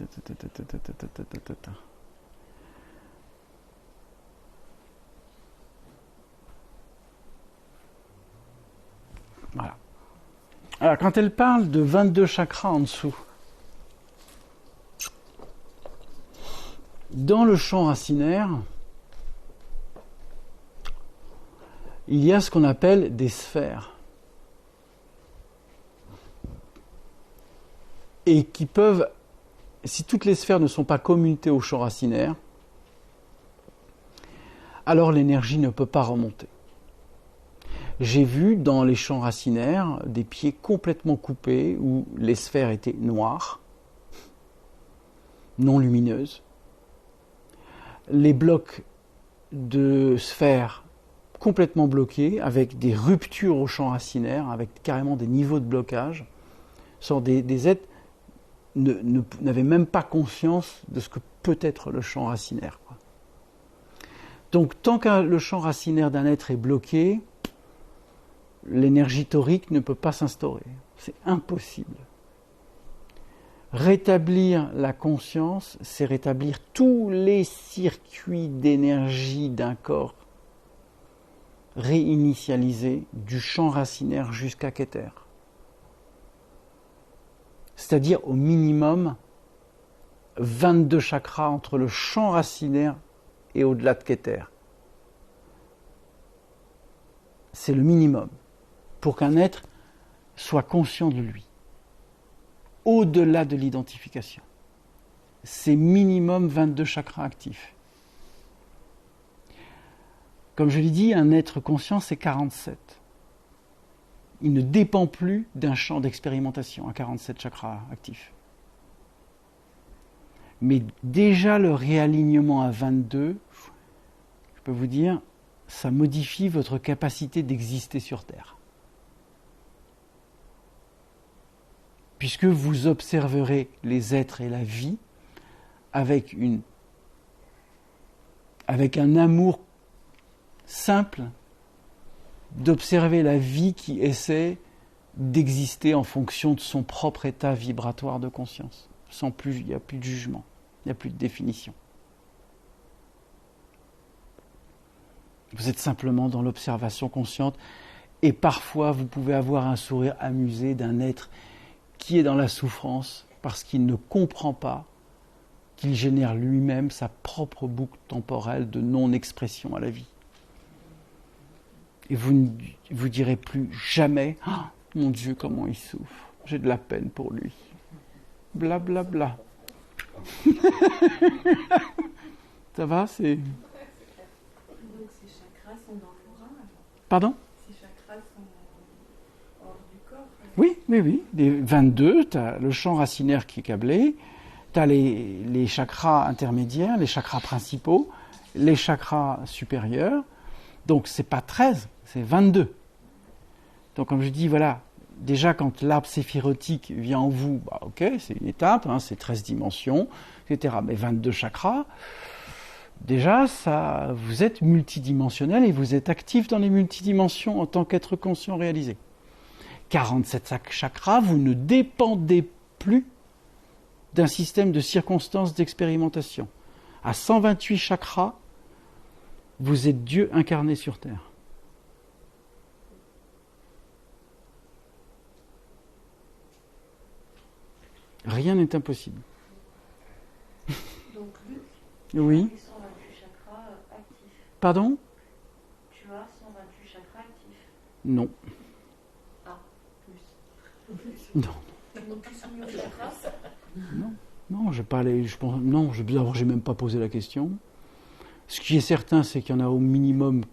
Voilà. Alors, quand elle parle de 22 chakras en dessous, dans le champ racinaire, il y a ce qu'on appelle des sphères. Et qui peuvent, si toutes les sphères ne sont pas commutées au champ racinaire, alors l'énergie ne peut pas remonter. J'ai vu dans les champs racinaires des pieds complètement coupés où les sphères étaient noires, non lumineuses. Les blocs de sphères complètement bloqués, avec des ruptures au champ racinaire, avec carrément des niveaux de blocage, sont des êtres n'avaient même pas conscience de ce que peut être le champ racinaire. Donc, tant que le champ racinaire d'un être est bloqué, l'énergie torique ne peut pas s'instaurer. C'est impossible. Rétablir la conscience, c'est rétablir tous les circuits d'énergie d'un corps, réinitialisés du champ racinaire jusqu'à Keter. C'est-à-dire au minimum 22 chakras entre le champ racinaire et au-delà de Keter. C'est le minimum pour qu'un être soit conscient de lui, au-delà de l'identification. C'est minimum 22 chakras actifs. Comme je l'ai dit, un être conscient, c'est 47. Il ne dépend plus d'un champ d'expérimentation à 47 chakras actifs. Mais déjà le réalignement à 22, je peux vous dire, ça modifie votre capacité d'exister sur Terre. Puisque vous observerez les êtres et la vie avec un amour simple d'observer la vie qui essaie d'exister en fonction de son propre état vibratoire de conscience. Il n'y a plus de jugement, il n'y a plus de définition. Vous êtes simplement dans l'observation consciente et parfois vous pouvez avoir un sourire amusé d'un être qui est dans la souffrance parce qu'il ne comprend pas qu'il génère lui-même sa propre boucle temporelle de non-expression à la vie. Et vous ne vous direz plus jamais « Oh, mon Dieu, comment il souffre, j'ai de la peine pour lui. » Bla bla bla. Ça va, c'est... Donc ces chakras sont dans l'aura. Pardon ? Ces chakras sont hors du corps. Oui. Les 22, tu as le champ racinaire qui est câblé, tu as les chakras intermédiaires, les chakras principaux, les chakras supérieurs. Donc c'est pas 13, c'est 22. Donc comme je dis, voilà, déjà quand l'arbre séphirotique vient en vous, bah, ok, c'est une étape, c'est 13 dimensions, etc. Mais 22 chakras, déjà, ça, vous êtes multidimensionnel et vous êtes actif dans les multidimensions en tant qu'être conscient réalisé. 47 chakras, vous ne dépendez plus d'un système de circonstances d'expérimentation. À 128 chakras, vous êtes Dieu incarné sur Terre. Rien n'est impossible. Donc Luc, Oui. 128 chakras actifs. Pardon ? Tu as 128 chakras actifs. Non. Ah, plus. Non. Donc ils sont mis aux chakras. Non, je vais pas aller. Je pense. Non, d'abord, j'ai même pas posé la question. Ce qui est certain, c'est qu'il y en a au minimum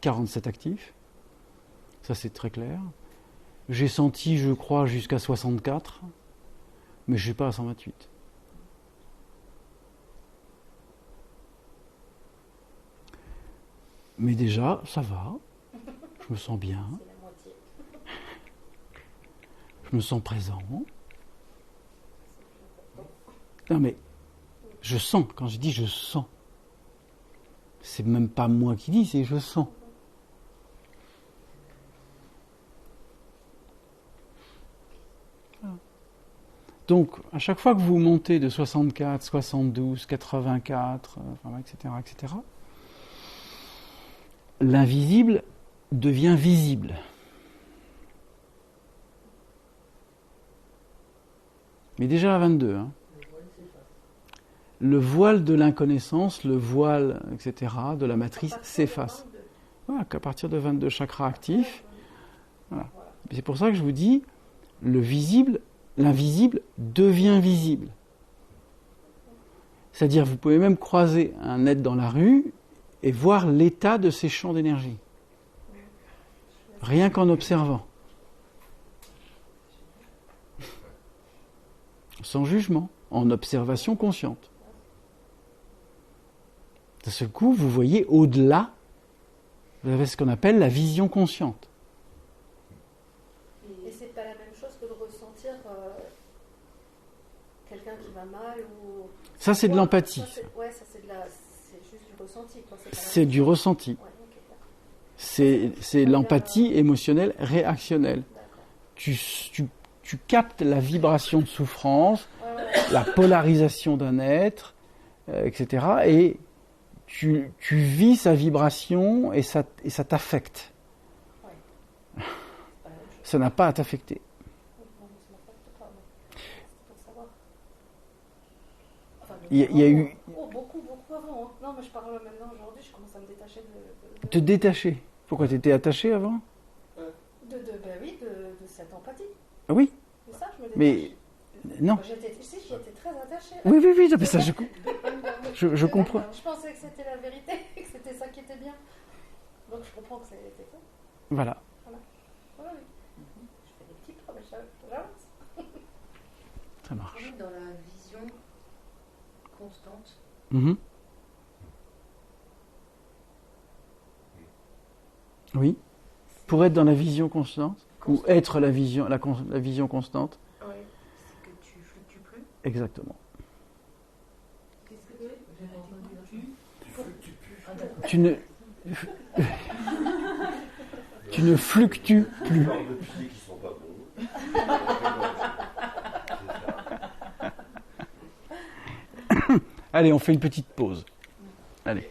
47 actifs. Ça, c'est très clair. J'ai senti, je crois, jusqu'à 64, mais je ne suis pas à 128. Mais déjà, ça va. Je me sens bien. C'est la moitié. Je me sens présent. Non, mais je sens. Quand je dis je sens, c'est même pas moi qui dis, c'est je sens. Donc, à chaque fois que vous montez de 64, 72, 84, etc., etc., l'invisible devient visible. Mais déjà à 22, hein. Le voile de l'inconnaissance, le voile, etc., de la matrice s'efface. Voilà, qu'à partir de 22 chakras actifs. Voilà. C'est pour ça que je vous dis, le visible, l'invisible devient visible. C'est-à-dire, vous pouvez même croiser un être dans la rue et voir l'état de ses champs d'énergie. Rien qu'en observant. Sans jugement, en observation consciente. De ce coup, vous voyez au-delà, vous avez ce qu'on appelle la vision consciente. Et c'est pas la même chose que de ressentir quelqu'un qui va mal ou... Ça, c'est de l'empathie. Ça, c'est juste du ressenti. Quoi. C'est du ressenti. Ouais, okay, c'est l'empathie émotionnelle réactionnelle. Tu captes la vibration de souffrance, la polarisation d'un être, etc. Et tu vis sa vibration et ça t'affecte. Ouais. Ça n'a pas à t'affecter. Il y a eu... beaucoup avant. Hein. Non, mais je parle maintenant aujourd'hui, je commence à me détacher de... Te détacher. Pourquoi tu étais attaché avant ? De cette empathie. Ah oui. C'est ça, je me détache. Mais non. J'étais très attachée. Oui, mais ça, je comprends. Je pensais que c'était la vérité, que c'était ça qui était bien. Donc je comprends que c'était faux. Voilà. Voilà, oui. Je fais des petits pas, mais j'avance. Ça marche. Dans la vision constante. Mm-hmm. Oui. Pour être dans la vision constante, ou être la vision constante. Oui. C'est que tu fluctues plus. Exactement. Qu'est-ce que j'ai entendu? Tu ne fluctues plus. De piliers qui sont pas bons. Allez, on fait une petite pause. Allez.